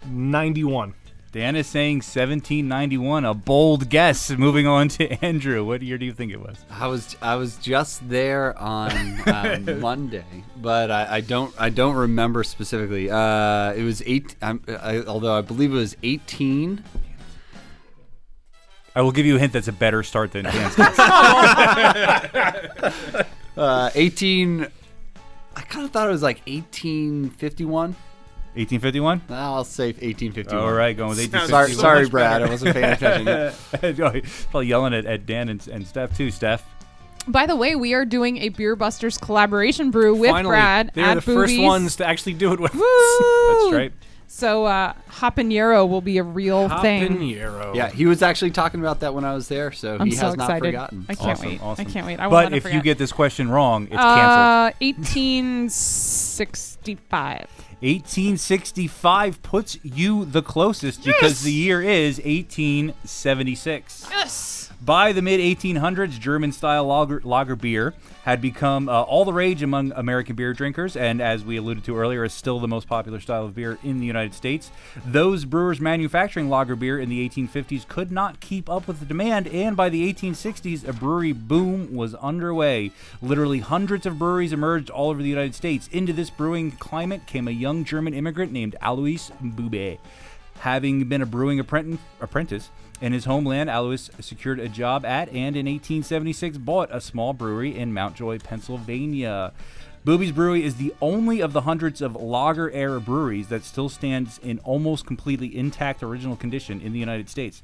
1791. Dan is saying 1791, a bold guess. Moving on to Andrew. What year do you think it was? I was just there on Monday, but I don't remember specifically. It was although I believe it was 18. I will give you a hint that's a better start than Dan's guess. 18. I kind of thought it was like 1851. 1851? I'll say 1851. All right, going with 1851. Sorry, Brad. I wasn't paying attention. Probably yelling at Dan and Steph too. Steph. By the way, we are doing a Beer Busters collaboration brew with Finally, Brad they're at the first Boobies. ones to actually do it with us. Woo! That's right. So habanero will be a real thing. Habanero. Yeah, he was actually talking about that when I was there, so I'm he so has not excited. forgotten. I can't Awesome, wait. awesome. I can't wait. I won't But let if forget. you get this question wrong, it's canceled. 1865. 1865 puts you the closest because the year is 1876. Yes. By the mid-1800s, German-style lager beer had become all the rage among American beer drinkers, and as we alluded to earlier, is still the most popular style of beer in the United States. Those brewers manufacturing lager beer in the 1850s could not keep up with the demand, and by the 1860s, a brewery boom was underway. Literally hundreds of breweries emerged all over the United States. Into this brewing climate came a young German immigrant named Alois Bube. Having been a brewing apprentice in his homeland, Alois secured a job at and in 1876 bought a small brewery in Mountjoy, Pennsylvania. Booby's Brewery is the only of the hundreds of lager-era breweries that still stands in almost completely intact original condition in the United States.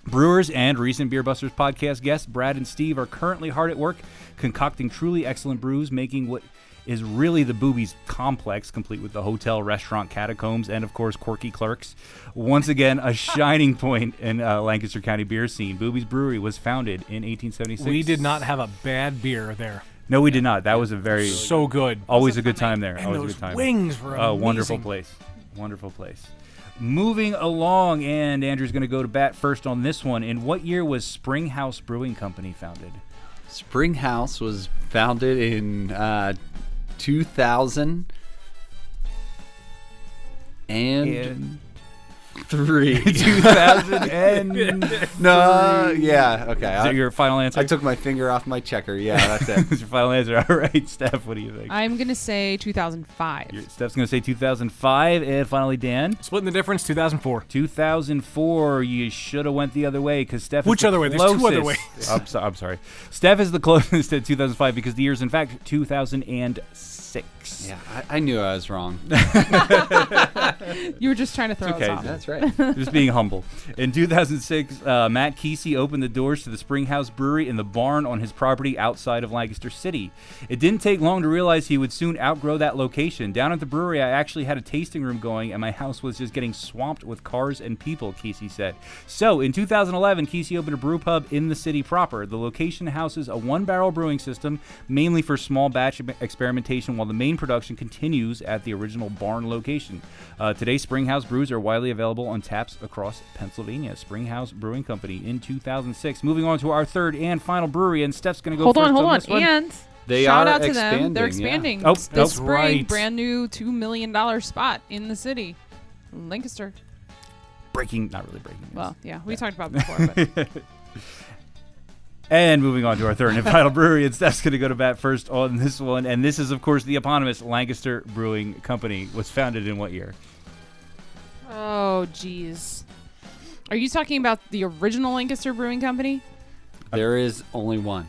Brewers and recent Beer Busters podcast guests Brad and Steve are currently hard at work concocting truly excellent brews, making what is really the Boobies complex, complete with the hotel, restaurant, catacombs, and of course quirky clerks. Once again, a shining point in Lancaster County beer scene. Boobies Brewery was founded in 1876. We did not have a bad beer there. No, we did not. That was a very So good. always a good time there. And Always a those good time. wings were Oh, amazing. wonderful place. Wonderful place. Moving along, and Andrew's going to go to bat first on this one. In what year was Springhouse Brewing Company founded? Springhouse was founded in 2003. No, yeah, okay. Is that your final answer? I took my finger off my checker. Yeah, that's it. That's your final answer. All right, Steph, what do you think? I'm gonna say 2005. Steph's going to say 2005. And finally, Dan. Splitting the difference, 2004. 2004. You should have went the other way because Steph Which is the other way? There's closest. two other ways. I'm sorry. Steph is the closest to 2005 because the year is, in fact, 2006. Yeah, I knew I was wrong. You were just trying to throw us off. That's right. Just being humble. In 2006, Matt Kesey opened the doors to the Springhouse Brewery in the barn on his property outside of Lancaster City. It didn't take long to realize he would soon outgrow that location. Down at the brewery, I actually had a tasting room going, and my house was just getting swamped with cars and people, Kesey said. So, in 2011, Kesey opened a brew pub in the city proper. The location houses a one-barrel brewing system, mainly for small batch experimentation, while the main production continues at the original barn location. Today, Springhouse brews are widely available on taps across Pennsylvania. Springhouse Brewing Company in 2006. Moving on to our third and final brewery, and Steph's going to go Hold first on. this one. And They shout are out to expanding, them. They're yeah. expanding Oh, this that's spring. right. Brand new $2 million spot in the city, Lancaster. Not really breaking news. Well, yeah, we talked about it before. But And moving on to our third and final brewery, and Steph's going to go to bat first on this one. And this is, of course, the eponymous Lancaster Brewing Company. Was founded in what year? oh, geez. Are you talking about the original Lancaster Brewing Company? There is only one.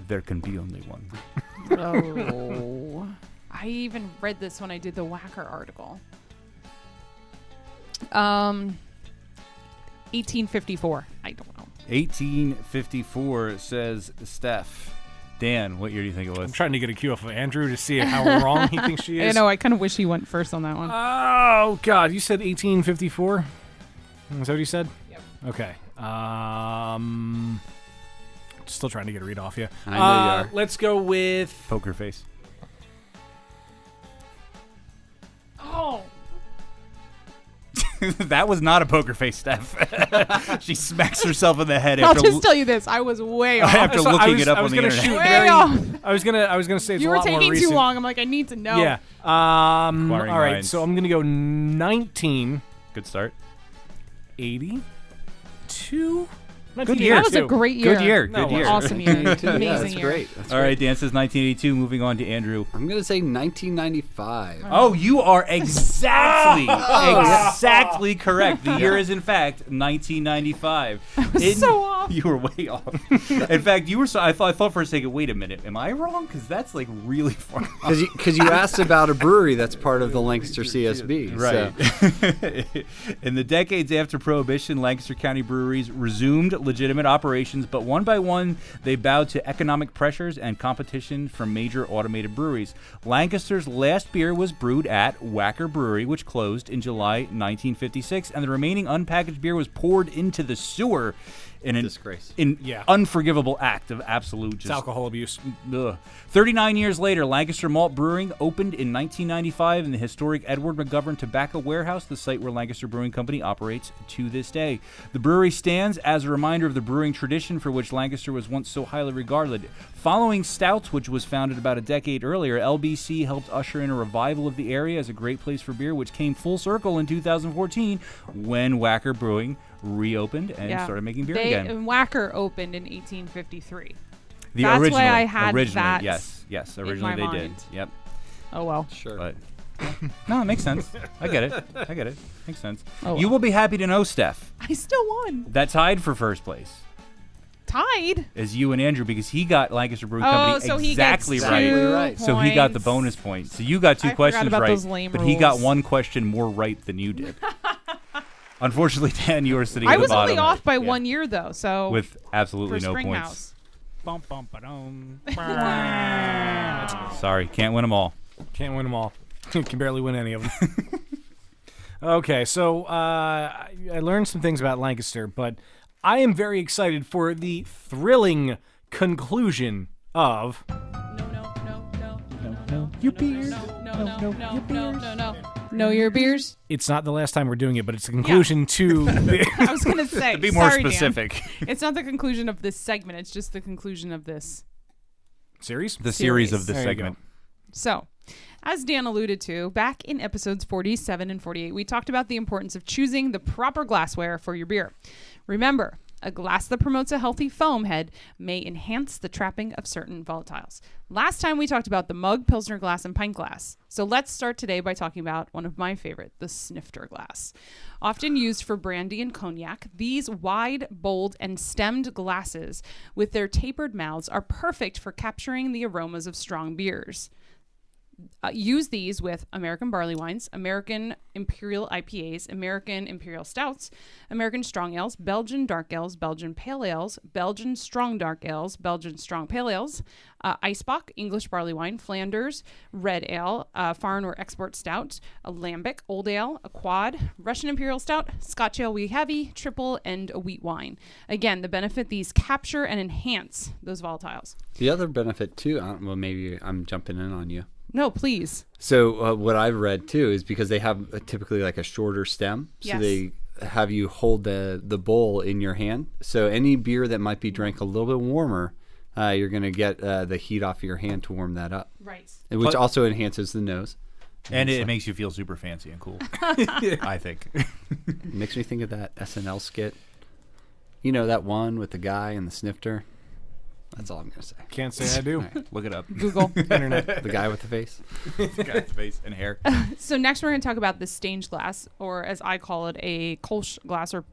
There can be only one. Oh. I even read this when I did the Whacker article. 1854. I don't know. 1854 says Steph. Dan, what year do you think it I'm was? trying to get a cue off of Andrew to see how wrong he thinks she is. I know. I kind of wish he went first on that one. Oh, God. You said 1854? Is that what you said? Yep. Okay. Still trying to get a read off you. I know you are. Let's go with... Poker face. Oh. That was not a poker face, Steph. She smacks herself in the head I'll after, just tell you this. I was way off. after So looking it up I on was the gonna internet. shoot Way very, off. I was gonna say it's You a were lot more taking recent. too long. I'm like, I need to know. Yeah. All Inquiring right. minds. So I'm gonna go 1982. Good start. Good year. That was a great year. Good year. No, Good year. Awesome year. Amazing Yeah, that's year. great. That's All great. right, Dan says 1982. Moving on to Andrew. I'm going to say 1995. Oh, you are exactly correct. The year is, in fact, 1995. so off. You were way off. In fact, you were so. I thought for a second. Wait a minute. Am I wrong? Because that's like really far off. Because you asked about a brewery that's part of the Lancaster CSB. Right. So. In the decades after Prohibition, Lancaster County breweries resumed legitimate operations, but one by one, they bowed to economic pressures and competition from major automated breweries. Lancaster's last beer was brewed at Whacker Brewery, which closed in July 1956, and the remaining unpackaged beer was poured into the sewer in an Disgrace. unforgivable act of absolute It's just alcohol abuse. Ugh. 39 years later, Lancaster Malt Brewing opened in 1995 in the historic Edward McGovern Tobacco Warehouse, the site where Lancaster Brewing Company operates to this day. The brewery stands as a reminder of the brewing tradition for which Lancaster was once so highly regarded. Following Stouts, which was founded about a decade earlier, LBC helped usher in a revival of the area as a great place for beer, which came full circle in 2014 when Whacker Brewing reopened and started making beer again. Whacker opened in 1853. The That's original, why I had originally, that yes, in originally my they mind. did. Yep. Oh well. Sure. But no, it makes sense. I get it. Makes sense. Oh, You well. will be happy to know, Steph, I still won. that tied for first place Tied. is you and Andrew because he got Lancaster Brewing Oh, Company so he exactly gets right. two right. So he got the points. bonus point. So you got two I forgot questions about right, those lame but he got rules. one question more right than you did. Unfortunately, Dan, you were sitting I at the was bottom. only off by Yeah. 1 year though, so With absolutely for no Springhouse. points. Sorry, can't win them all. Can't win them all. Can barely win any of them. Okay, so I learned some things about Lancaster, but I am very excited for the thrilling conclusion of... Know your beers. It's not the last time we're doing it, but it's the conclusion to... I was gonna say. To be more sorry, Dan. specific. It's not the conclusion of this segment. It's just the conclusion of this Series? The series of this There you segment. So, as Dan alluded to, back in episodes 47 and 48, we talked about the importance of choosing the proper glassware for your beer. Remember, a glass that promotes a healthy foam head may enhance the trapping of certain volatiles. Last time we talked about the mug, Pilsner glass, and pint glass. So let's start today by talking about one of my favorite, the snifter glass. Often used for brandy and cognac, these wide, bold, and stemmed glasses with their tapered mouths are perfect for capturing the aromas of strong beers. Use these with American barley wines, American Imperial IPAs, American Imperial Stouts, American Strong Ales, Belgian Dark Ales, Belgian Pale Ales, Belgian Strong Dark Ales, Belgian Strong Pale Ales, Eisbock, English Barley Wine, Flanders, Red Ale, Foreign or Export Stout, a Lambic, Old Ale, a Quad, Russian Imperial Stout, Scotch Ale Wee Heavy, Triple, and a Wheat Wine. Again, the benefit these capture and enhance those volatiles. The other benefit too, well, maybe I'm jumping in on you. No, please. So what I've read too is because they have typically like a shorter stem, so Yes. they have you hold the bowl in your hand. So any beer that might be drank a little bit warmer, you're going to get the heat off your hand to warm that up, Right. which also enhances the nose. And it makes you feel super fancy and cool. I think. It makes me think of that SNL skit. You know, that one with the guy and the snifter? That's all I'm going to say. Can't say I do. Look it up. Google. Internet. The guy with the face. Guy's face and hair. So next we're going to talk about the Stange glass, or as I call it, a Kolsch glass, or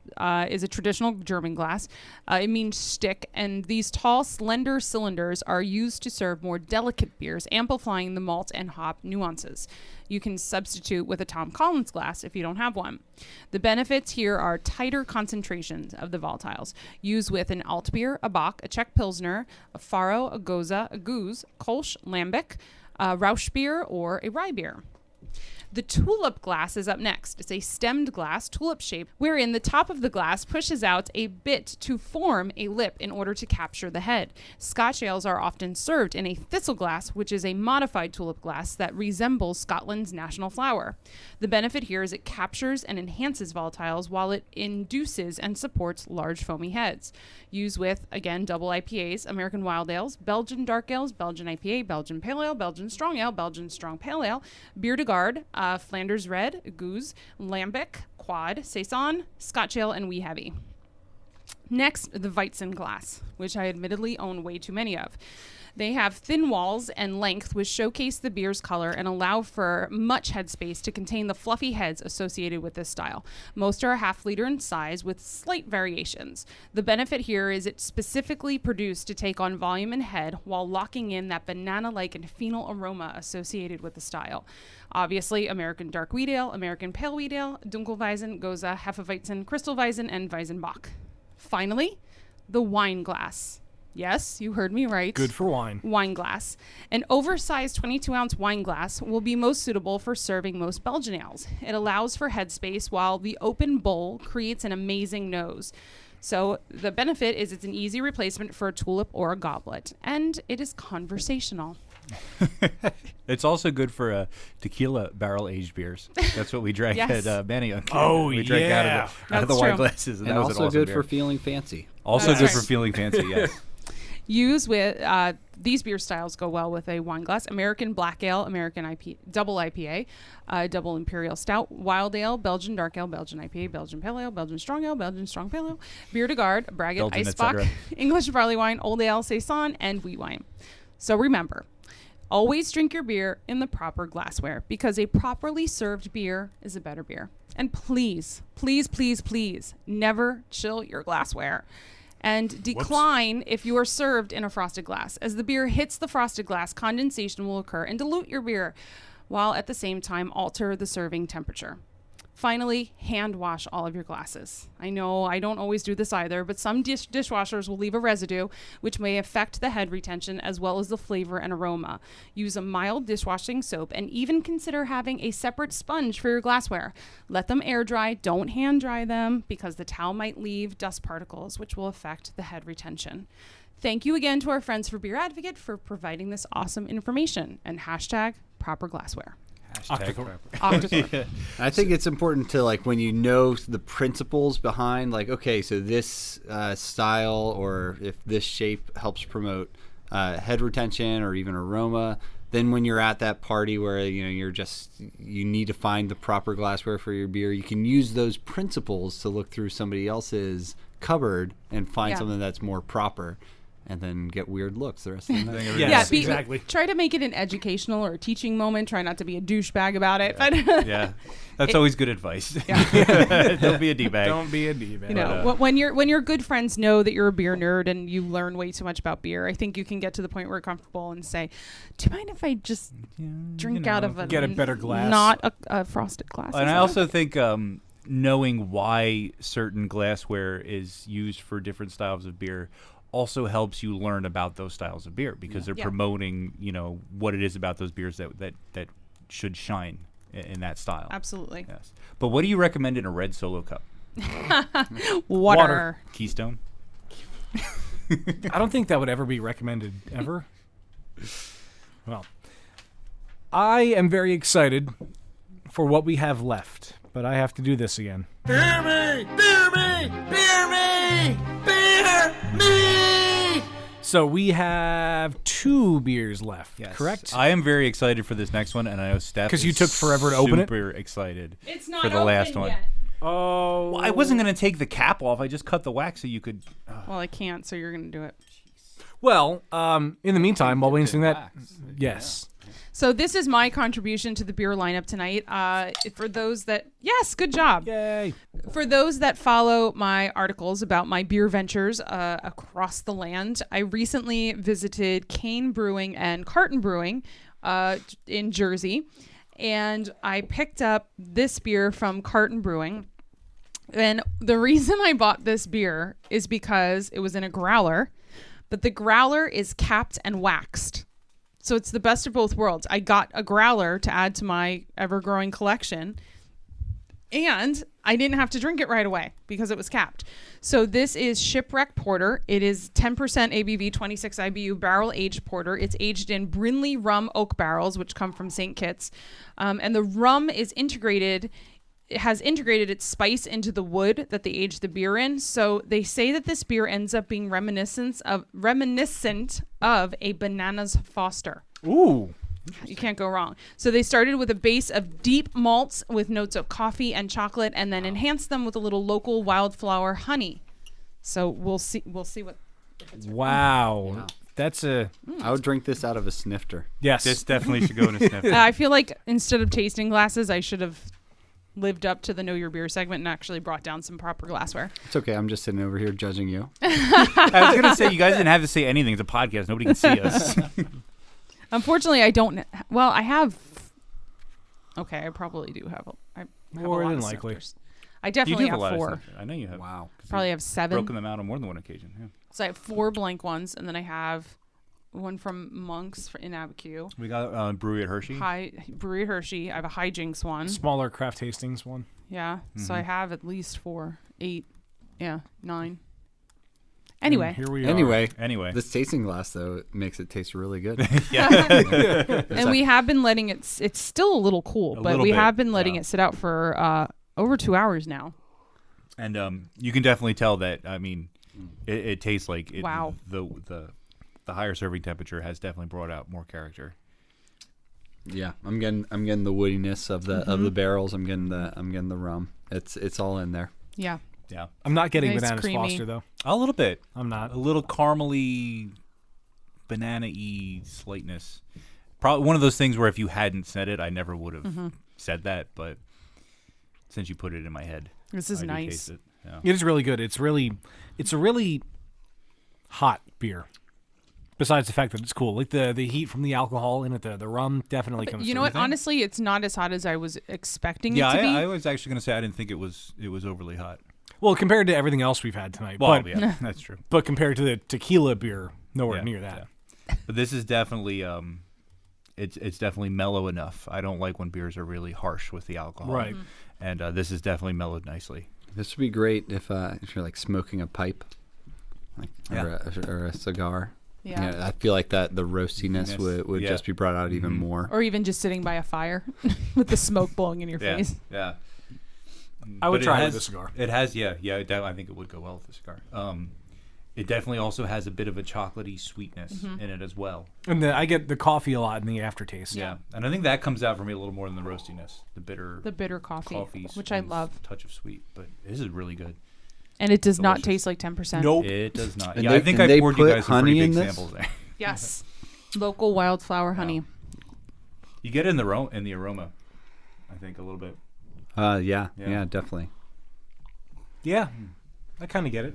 is a traditional German glass. It means stick, and these tall, slender cylinders are used to serve more delicate beers, amplifying the malt and hop nuances. You can substitute with a Tom Collins glass if you don't have one. The benefits here are tighter concentrations of the volatiles. Use with an alt beer, a Bock, a Czech Pilsner, a Faro, a Goza, a Goose, Kolsch, Lambic, a Rausch beer, or a rye beer. The tulip glass is up next. It's a stemmed glass, tulip shape, wherein the top of the glass pushes out a bit to form a lip in order to capture the head. Scotch ales are often served in a thistle glass, which is a modified tulip glass that resembles Scotland's national flower. The benefit here is it captures and enhances volatiles while it induces and supports large foamy heads. Use with, again, double IPAs, American Wild Ales, Belgian Dark Ales, Belgian IPA, Belgian Pale Ale, Belgian Strong Ale, Belgian Strong Pale Ale, Bier de Garde, Flanders Red, Goose, Lambic, Quad, Saison, Scotch Ale, and Wee Heavy. Next, the Weizen glass, which I admittedly own way too many of. They have thin walls and length, which showcase the beer's color and allow for much headspace to contain the fluffy heads associated with this style. Most are a half liter in size with slight variations. The benefit here is it's specifically produced to take on volume and head while locking in that banana-like and phenol aroma associated with the style. Obviously, American Dark Wheat Ale, American Pale Wheat Ale, Dunkelweizen, Goza, Hefeweizen, Crystalweizen, and Weizenbock. Finally, the wine glass. Yes, you heard me right. Good for wine. Wine glass. An oversized 22-ounce wine glass will be most suitable for serving most Belgian ales. It allows for headspace while the open bowl creates an amazing nose. So the benefit is it's an easy replacement for a tulip or a goblet, and it is conversational. It's also good for tequila barrel-aged beers. That's what we drank Yes. at Manioc. Oh, we drank out yeah. of the That's wine true. glasses. And that was an also awesome good beer. for feeling fancy. Also That's good right. for feeling fancy, yes. Use with these beer styles go well with a wine glass: American Black Ale, American Double IPA, Double Imperial Stout, Wild Ale, Belgian Dark Ale, Belgian IPA, Belgian Pale Ale, Belgian Strong Ale, Belgian Strong Pale Ale, Bier de Garde, Braggot, Belgian, Eisbock, etc. English Barley Wine, Old Ale, Saison, and Wheat Wine. So remember, always drink your beer in the proper glassware, because a properly served beer is a better beer. And please, please, please, please, never chill your glassware. And decline if you are served in a frosted glass. As the beer hits the frosted glass, condensation will occur and dilute your beer, while at the same time alter the serving temperature. Finally, hand wash all of your glasses. I know I don't always do this either, but some dishwashers will leave a residue, which may affect the head retention as well as the flavor and aroma. Use a mild dishwashing soap and even consider having a separate sponge for your glassware. Let them air dry, don't hand dry them, because the towel might leave dust particles, which will affect the head retention. Thank you again to our friends for Beer Advocate for providing this awesome information, and hashtag proper glassware. Octothorpe. I think it's important to, like, when you know the principles behind, like, okay, so this style or if this shape helps promote head retention or even aroma. Then when you're at that party where you need to find the proper glassware for your beer, you can use those principles to look through somebody else's cupboard and find something that's more proper, and then get weird looks the rest of the night. Yes, exactly. Try to make it an educational or a teaching moment. Try not to be a douchebag about it. But Yeah, that's always good advice. Don't be a d-bag. Don't be a d-bag. you know, when your good friends know that you're a beer nerd and you learn way too much about beer, I think you can get to the point where you're comfortable and say, "Do you mind if I just drink out of get a better glass, not a frosted glass?" And I also think knowing why certain glassware is used for different styles of beer also helps you learn about those styles of beer, because they're promoting, what it is about those beers that should shine in that style. Absolutely. Yes. But what do you recommend in a red Solo cup? Water. Keystone? I don't think that would ever be recommended, ever. Well, I am very excited for what we have left, but I have to do this again. Beer me! Beer me! Beer me! Beer me! So we have 2 beers left, Yes. correct? I am very excited for this next one, and I know Steph 'Cause you is took forever to open it? Super excited It's not for the last one. Oh. Well, I wasn't going to take the cap off. I just cut the wax so you could... Well, I can't, so you're going to do it. Well, in the meantime, while waiting for that, yes. So this is my contribution to the beer lineup tonight. For those that, yes, good job. Yay. For those that follow my articles about my beer ventures across the land, I recently visited Kane Brewing and Carton Brewing in Jersey, and I picked up this beer from Carton Brewing. And the reason I bought this beer is because it was in a growler, but the growler is capped and waxed. So it's the best of both worlds. I got a growler to add to my ever-growing collection, and I didn't have to drink it right away because it was capped. So this is Shipwreck Porter. It is 10% ABV, 26 IBU, barrel-aged porter. It's aged in Brinley rum oak barrels, which come from St. Kitts. And the rum is integrated... It has integrated its spice into the wood that they aged the beer in. So they say that this beer ends up being reminiscent of a Bananas Foster. Ooh. You can't go wrong. So they started with a base of deep malts with notes of coffee and chocolate, and then enhanced them with a little local wildflower honey. So we'll see what. Wow. That's a... I would drink this out of a snifter. Yes. This definitely should go in a sniff. I feel like instead of tasting glasses, I should have lived up to the Know Your Beer segment and actually brought down some proper glassware. It's okay. I'm just sitting over here judging you. I was going to say, you guys didn't have to say anything. It's a podcast. Nobody can see us. Unfortunately, I don't. Well, I have. Okay, I probably do have. I have More a lot than of You likely. snifters. I do definitely have a have lot 4. of stuff. I know you have. Wow. Probably have 7. Broken them out on more than one occasion. Yeah. So I have 4 blank ones, and then I have one from Monks in Abiquiu. We got Brewery at Hershey. High Brewery at Hershey. I have a Hijinks one. Smaller craft tastings one. Yeah. So I have at least 4, 8, 9. And Anyway. here we are. Anyway. This tasting glass, though, makes it taste really good. And we have been letting it. It's still a little cool, but little we bit, have been letting yeah. it sit out for over 2 hours now. And you can definitely tell that. I mean, it tastes like it, Wow. The higher serving temperature has definitely brought out more character. Yeah, I'm getting the woodiness of the barrels. I'm getting the rum. It's all in there. Yeah. Yeah, I'm not getting Nice, Bananas creamy. Foster, though. a little bit. I'm not. A little caramely, banana-y slightness. Probably one of those things where if you hadn't said it, I never would have said that. But since you put it in my head, This is I do nice. taste it. Yeah. It is really good. It's a really hot beer. Besides the fact that it's cool, like the heat from the alcohol in it, the rum definitely comes. You know through. what? Honestly, it's not as hot as I was expecting Yeah, it to be. I was actually going to say I didn't think it was overly hot. Well, compared to everything else we've had tonight, Well, but yeah, that's true. but compared to the tequila beer, nowhere Yeah, near that. yeah. But this is definitely it's definitely mellow enough. I don't like when beers are really harsh with the alcohol. Right. And this is definitely mellowed nicely. This would be great if you're like smoking a pipe, like, or a cigar. Yeah. I feel like that the roastiness Yes. would Yeah. just be brought out even more. Or even just sitting by a fire with the smoke blowing in your Yeah, face. yeah. I would But it try it has- with a cigar. It has, yeah. I think it would go well with a cigar. it definitely also has a bit of a chocolatey sweetness in it as well. And I get the coffee a lot in the aftertaste. Yeah, and I think that comes out for me a little more than the roastiness, the bitter coffee, coffees, which I and love. touch of sweet. But this is really good. And it does not Delicious. taste like 10%. Nope. It does not. And Yeah, they- I think and I they poured you put guys some honey pretty in big this? samples there. Yes. Local wildflower honey. You get it in the aroma, I think, a little bit. Yeah, Yeah. definitely. Yeah, I kind of get it.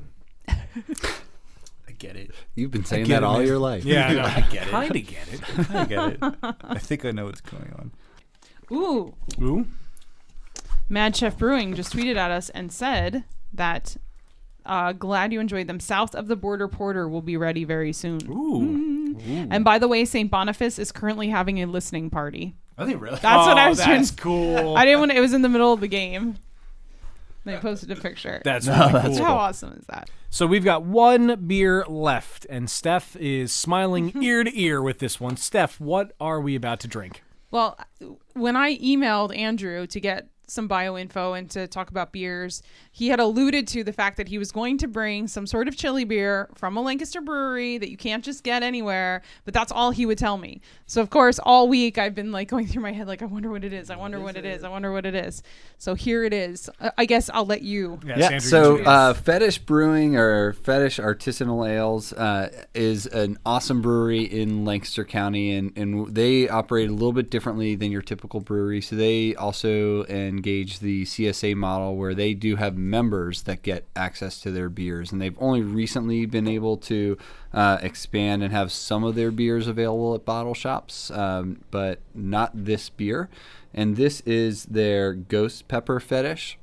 I get it. You've been saying get that it, all man. your life. Yeah, I know. I get it. Kind of get it. I get it. I think I know what's going on. Ooh. Ooh. Mad Chef Brewing just tweeted at us and said that glad you enjoyed them. South of the Border Porter will be ready very soon. Ooh. And by the way, St. Boniface is currently having a listening party. Are they really? That's what I was trying That's to... cool. I didn't want to... It was in the middle of the game. They posted a picture. That's really cool. How awesome is that? So we've got one beer left, and Steph is smiling ear to ear with this one. Steph, what are we about to drink? Well, when I emailed Andrew to get some bio info and to talk about beers, he had alluded to the fact that he was going to bring some sort of chili beer from a Lancaster brewery that you can't just get anywhere, but that's all he would tell me. So of course, all week I've been like going through my head like, I wonder what it is. I wonder what it is. I wonder what it is. So here it is. I guess I'll let you. Yes, Yeah, Andrew, so introduce. Fetish Brewing or Fetish Artisanal Ales is an awesome brewery in Lancaster County, and they operate a little bit differently than your typical brewery. So they also engage the CSA model where they do have members that get access to their beers, and they've only recently been able to expand and have some of their beers available at bottle shops, but not this beer. And this is their Ghost Pepper Fetish.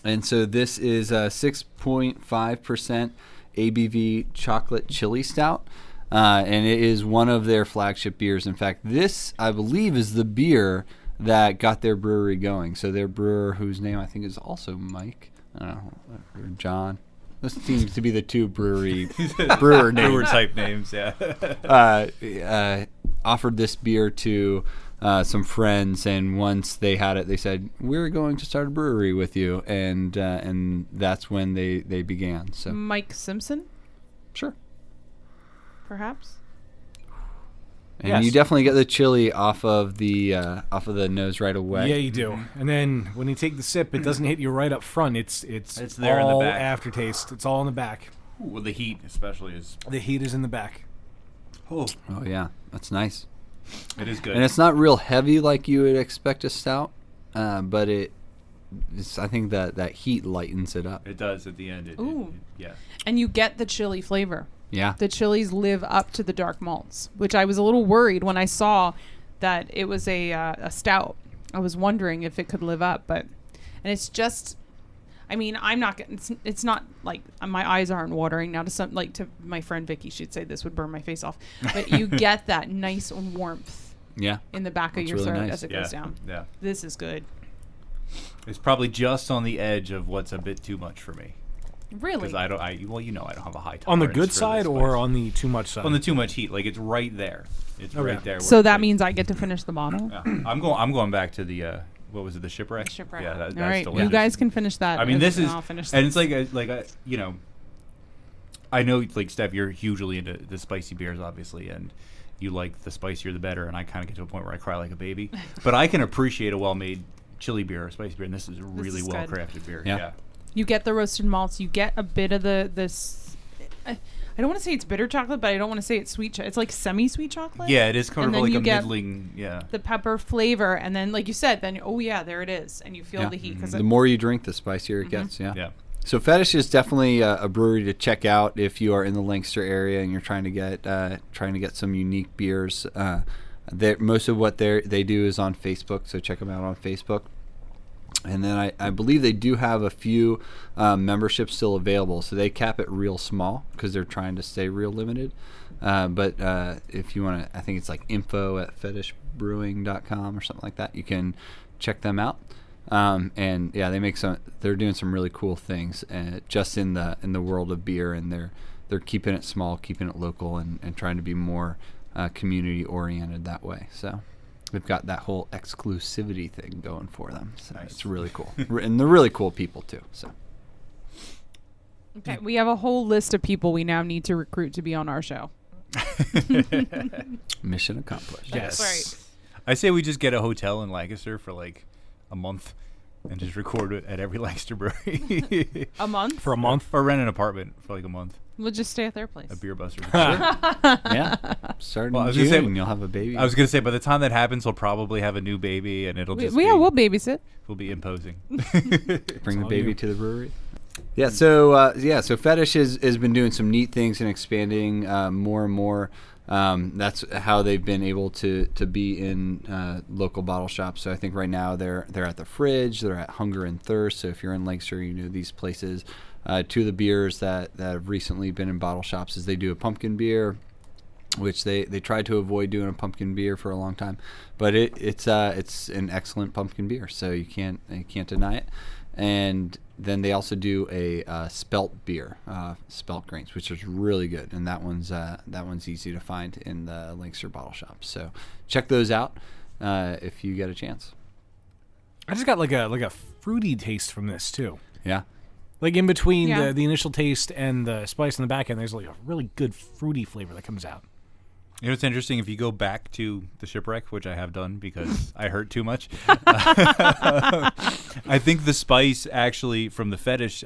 And so this is a 6.5% ABV chocolate chili stout. And it is one of their flagship beers. In fact, this, I believe, is the beer that got their brewery going. So their brewer, whose name I think is also Mike, I don't know, or John. This seems to be the two brewer names. Brewer type names, yeah. Offered this beer to some friends, and once they had it, they said, "We're going to start a brewery with you," and that's when they began. So Mike Simpson, sure. perhaps. And Yes. you definitely get the chili off of the nose right away. Yeah, you do. And then when you take the sip, it doesn't hit you right up front. It's there in the all back. aftertaste. It's all in the back. Ooh, well, the heat especially is. The heat is in the back. Oh, Oh yeah, that's nice. it is good. And it's not real heavy like you would expect a stout, but I think that heat lightens it up. It does at the end. Ooh. Yeah. And you get the chili flavor. Yeah. The chilies live up to the dark malts, which I was a little worried when I saw that it was a stout. I was wondering if it could live up, and it's just, I mean, I'm not getting, it's not like my eyes aren't watering now to my friend Vicky, she'd say this would burn my face off, but you get that nice warmth Yeah. in the back of That's your really throat nice. as it Yeah. goes down. Yeah. This is good. It's probably just on the edge of what's a bit too much for me. Really? Because I don't have a high tolerance. On the good for side this or spice. on the too much side? on the too much heat? Like it's right there. It's Okay. right there. So where that it's means I get to finish the bottle? like- yeah. I'm going back to the what was it, the shipwreck? Shipwreck. Yeah, All that's right, delicious. you guys can finish that. I mean, this and is, I'll finish and this. it's like you know, I know like Steph, you're hugely into the spicy beers, obviously, and you like the spicier the better. And I kind of get to a point where I cry like a baby, but I can appreciate a well-made chili beer or spicy beer, and this is a really is good. well-crafted beer. Yeah. Yeah. You get the roasted malts. You get a bit of this. I don't want to say it's bitter chocolate, but I don't want to say it's sweet. It's like semi-sweet chocolate. Yeah, it is kind And of then like you a get middling. Yeah. the pepper flavor, and then like you said, then oh yeah, there it is, and you feel Yeah. the heat because The more you drink, the spicier it gets. Yeah. Yeah. So Fetish is definitely a brewery to check out if you are in the Lancaster area and you're trying to get some unique beers. Most of what they do is on Facebook, so check them out on Facebook. And then I believe they do have a few memberships still available, so they cap it real small because they're trying to stay real limited. But if you want to, I think it's like info@fetishbrewing.com or something like that. You can check them out. And yeah, they're doing some really cool things just in the world of beer, and they're keeping it small, keeping it local, and trying to be more community oriented that way. So they've got that whole exclusivity thing going for them. So Nice. it's really cool. And they're really cool people too. So Okay, we have a whole list of people we now need to recruit to be on our show. Mission accomplished. Yes. Right. I say we just get a hotel in Lancaster for like a month and just record it at every Lancaster brewery. A month? For a month. Or rent an apartment for like a month. We'll just stay at their place. A beer buster. Yeah. Starting Well, I in was gonna June, say- you'll have a baby. I was gonna say by the time that happens, we'll probably have a new baby, and it'll just We'll babysit. we'll be imposing. Bring the all baby you. to the brewery. Yeah, so Fetish has been doing some neat things and expanding more and more. That's how they've been able to be in local bottle shops. So I think right now they're at the Fridge, they're at Hunger and Thirst. So if you're in Lancaster, you know these places. Two of the beers that have recently been in bottle shops is they do a pumpkin beer, which they tried to avoid doing a pumpkin beer for a long time, but it's an excellent pumpkin beer, so you can't deny it. And then they also do a spelt beer, spelt grains, which is really good, and that one's easy to find in the Lancaster bottle shops. So check those out if you get a chance. I just got like a fruity taste from this too. Yeah. Like in between Yeah. the initial taste and the spice in the back end, there's like a really good fruity flavor that comes out. You know, it's interesting if you go back to the Shipwreck, which I have done because I hurt too much. I think the spice actually from the Fetish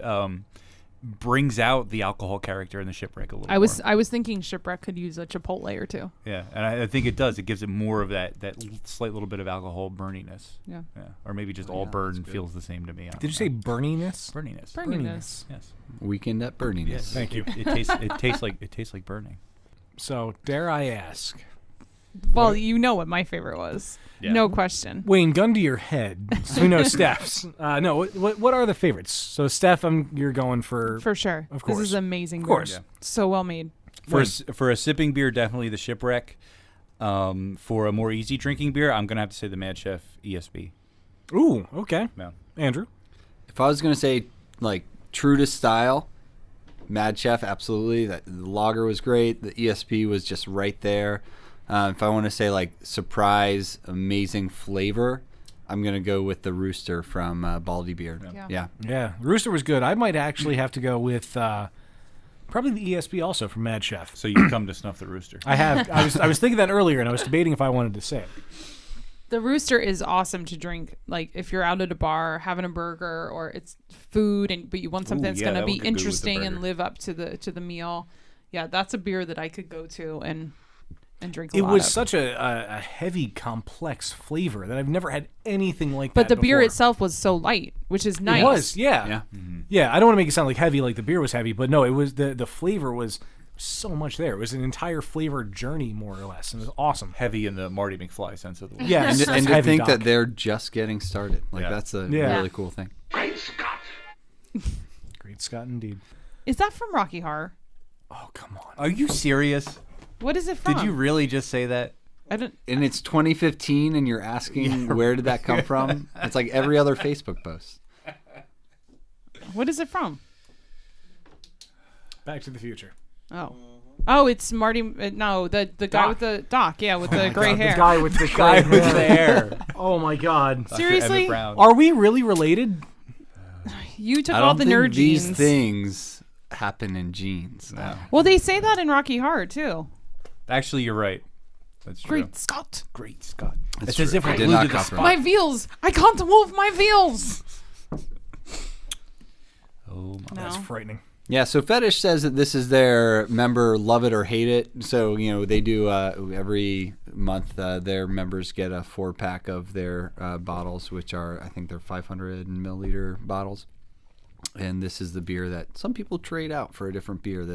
brings out the alcohol character in the Shipwreck a little. I was thinking Shipwreck could use a Chipotle or two. Yeah, and I think it does. It gives it more of that slight little bit of alcohol burniness. Yeah. Or maybe just all burn feels the same to me. I don't Did you say know. burniness? burniness? Burniness. Yes. Weekend at Bernie's. Yes. Thank you. It tastes like burning. So dare I ask, Well, you know what my favorite was. Yeah. No question. Wayne, gun to your head, so we know Steph's. No, what are the favorites? So Steph, you're going for For sure. Of course. This is amazing. Of course. beer. So well made. For a sipping beer, definitely the Shipwreck. For a more easy drinking beer, I'm gonna have to say the Mad Chef ESB. Ooh, okay. Yeah. Andrew, If I was going to say, like, true to style, Mad Chef, absolutely. The lager was great. The ESP was just right there. If I want to say, like, surprise, amazing flavor, I'm going to go with the Rooster from Baldy Beer. Yeah. yeah, Rooster was good. I might actually have to go with probably the ESP also from Mad Chef. So you come to snuff the rooster. I have. I was thinking that earlier, and I was debating if I wanted to say it. The Rooster is awesome to drink. Like if you're out at a bar having a burger or it's food, but you want something that's yeah, going to that be would go good with the interesting and burger. live up to the meal. Yeah, that's a beer that I could go to and drink a It lot was of. such a heavy, complex flavor that I've never had anything like But that the beer before. itself was so light, which is nice. It was, yeah. Yeah. Yeah, I don't want to make it sound like heavy, like the beer was heavy, but no, it was the flavor was so much there. It was an entire flavor journey, more or less, and it was awesome. Heavy in the Marty McFly sense of the word. Yeah, And, and to heavy, think Doc. that they're just getting started. Like, Yeah. that's a Yeah. really cool thing. Great Scott indeed. Is that from Rocky Horror? Oh, come on. Are you serious? What is it from? Did you really just say that? I don't. And it's 2015, and you're asking where did that come from? It's like every other Facebook post. What is it from? Back to the Future. Oh, it's Marty. No, the guy Doc. with the Doc. Yeah, with the gray hair. The guy with the Guy with the hair. Oh my God. Seriously? Emmett Brown. Are we really related? You took I all don't the think nerd these genes. things happen in genes. No. Well, they say that in Rocky Horror too. Actually, you're right. That's true. Great Scott. Great Scott. That's It's as true. if we're I did glued not to the copyright. spot. My veals. I can't move my veals. Oh my. That's No. frightening. Yeah, so Fetish says that this is their member love it or hate it. So, you know, they do every month their members get a 4-pack of their bottles, which are, I think they're 500 milliliter bottles. And this is the beer that some people trade out for a different beer.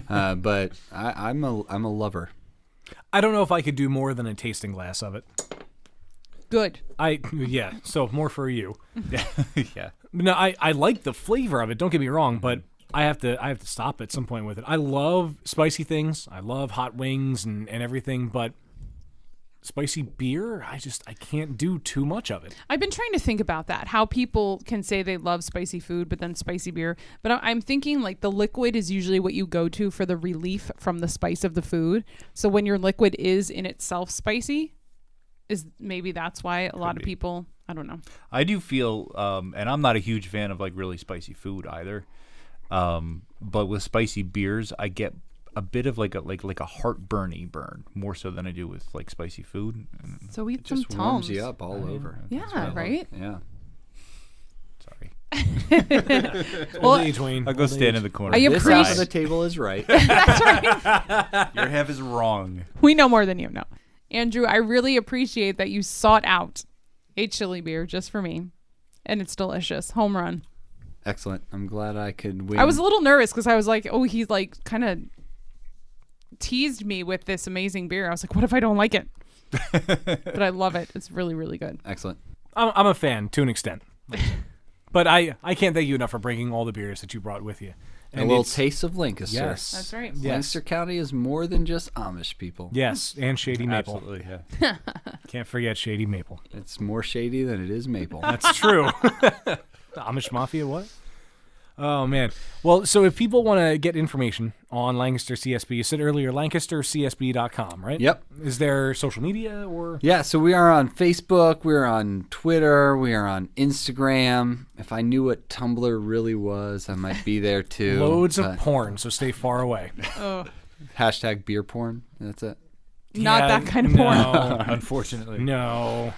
But I'm a lover. I don't know if I could do more than a tasting glass of it. Good. Yeah, so more for you. Yeah. No, I like the flavor of it. Don't get me wrong, but I have to stop at some point with it. I love spicy things. I love hot wings and everything, but spicy beer, I can't do too much of it. I've been trying to think about that. How people can say they love spicy food, but then spicy beer. But I'm thinking like the liquid is usually what you go to for the relief from the spice of the food. So when your liquid is in itself spicy, is maybe that's why a lot of be. people. I don't know. I do feel, and I'm not a huge fan of like really spicy food either. But with spicy beers, I get a bit of like a heartburny burn, more so than I do with like spicy food. So eat some Just warms Tums. you up all over. Yeah, right? Yeah. Sorry. Old age, Wayne. I'll go Old stand age. in the corner. I This half of appreciate- the table is right. That's right. Your half is wrong. We know more than you know. Andrew, I really appreciate that you sought out a chili beer just for me. And it's delicious. Home run. Excellent. I'm glad I could win. I was a little nervous because I was like, oh, he's like kind of teased me with this amazing beer. I was like, what if I don't like it? But I love it. It's really, really good. Excellent. I'm a fan to an extent. But I can't thank you enough for bringing all the beers that you brought with you. A little taste of Lancaster. Yes. That's right. Yes. Lancaster County is more than just Amish people. Yes, and Shady Maple. Absolutely, yeah. Can't forget Shady Maple. It's more shady than it is maple. That's true. The Amish Mafia, what? Oh, man. Well, so if people want to get information on Lancaster CSB, you said earlier lancastercsb.com, right? Yep. Is there social media or? Yeah, so we are on Facebook, we're on Twitter, we are on Instagram. If I knew what Tumblr really was, I might be there too. Loads of but porn, so stay far away. Oh, hashtag beer porn. That's it. not Yeah, that kind of porn. No, Unfortunately. no.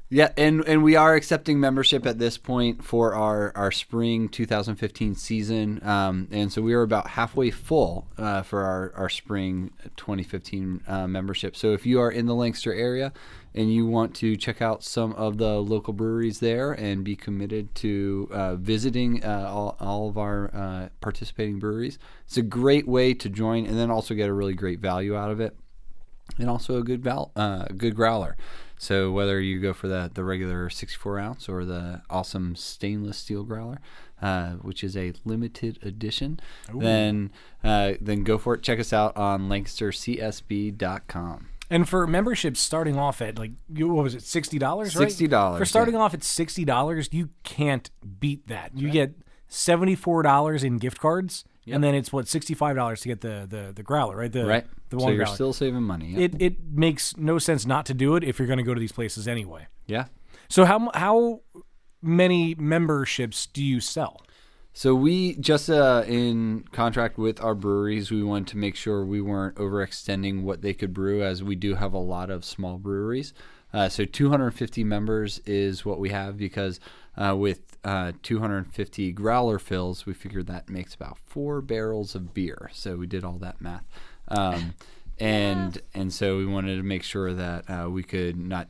Yeah, and we are accepting membership at this point for our spring 2015 season. And so we are about halfway full for our spring 2015 membership. So if you are in the Lancaster area and you want to check out some of the local breweries there and be committed to visiting all of our participating breweries, it's a great way to join and then also get a really great value out of it. And also a good growler. So whether you go for the regular 64 ounce or the awesome stainless steel growler, which is a limited edition, then go for it. Check us out on lancastercsb.com. And for memberships starting off at what was it, $60, right? $60, For starting yeah. off at $60, you can't beat that. You get $74 in gift cards, and then it's $65 to get the growler, right? The So one you're growler. still saving money. Yep. It makes no sense not to do it if you're going to go to these places anyway. Yeah. So how many memberships do you sell? So we just in contract with our breweries, we wanted to make sure we weren't overextending what they could brew, as we do have a lot of small breweries. So 250 members is what we have, because with 250 growler fills, we figured that makes about 4 barrels of beer. So we did all that math. And so we wanted to make sure that we could not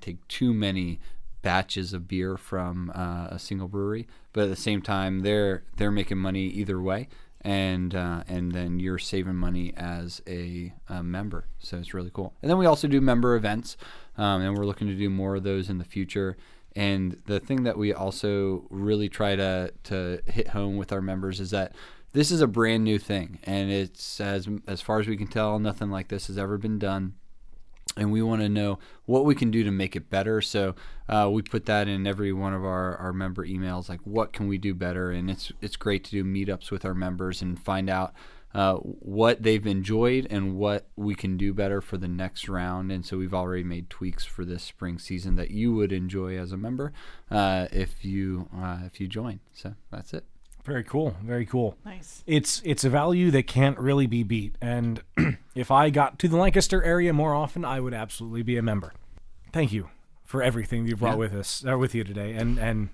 take too many batches of beer from a single brewery, but at the same time they're making money either way, and then you're saving money as a member. So it's really cool. And then we also do member events, and we're looking to do more of those in the future. And the thing that we also really try to hit home with our members is that this is a brand new thing, and it's as far as we can tell, nothing like this has ever been done. And we want to know what we can do to make it better. So we put that in every one of our member emails, like what can we do better? And it's great to do meetups with our members and find out what they've enjoyed and what we can do better for the next round. And so we've already made tweaks for this spring season that you would enjoy as a member if you join. So that's it. Very cool. Very cool. Nice. It's a value that can't really be beat. And if I got to the Lancaster area more often, I would absolutely be a member. Thank you for everything you brought with you today. And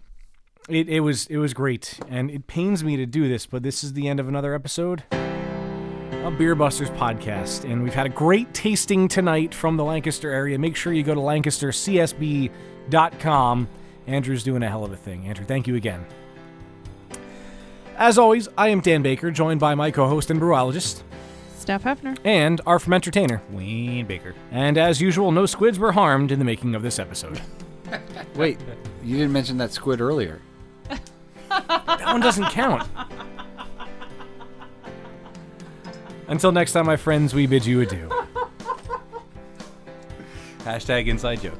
it was great. And it pains me to do this, but this is the end of another episode of Beer Busters Podcast. And we've had a great tasting tonight from the Lancaster area. Make sure you go to lancastercsb.com. Andrew's doing a hell of a thing. Andrew, thank you again. As always, I am Dan Baker, joined by my co-host and brewologist, Steph Hefner. and our from entertainer. Wayne Baker. And as usual, no squids were harmed in the making of this episode. Wait, you didn't mention that squid earlier. That one doesn't count. Until next time, my friends, we bid you adieu. Hashtag inside joke.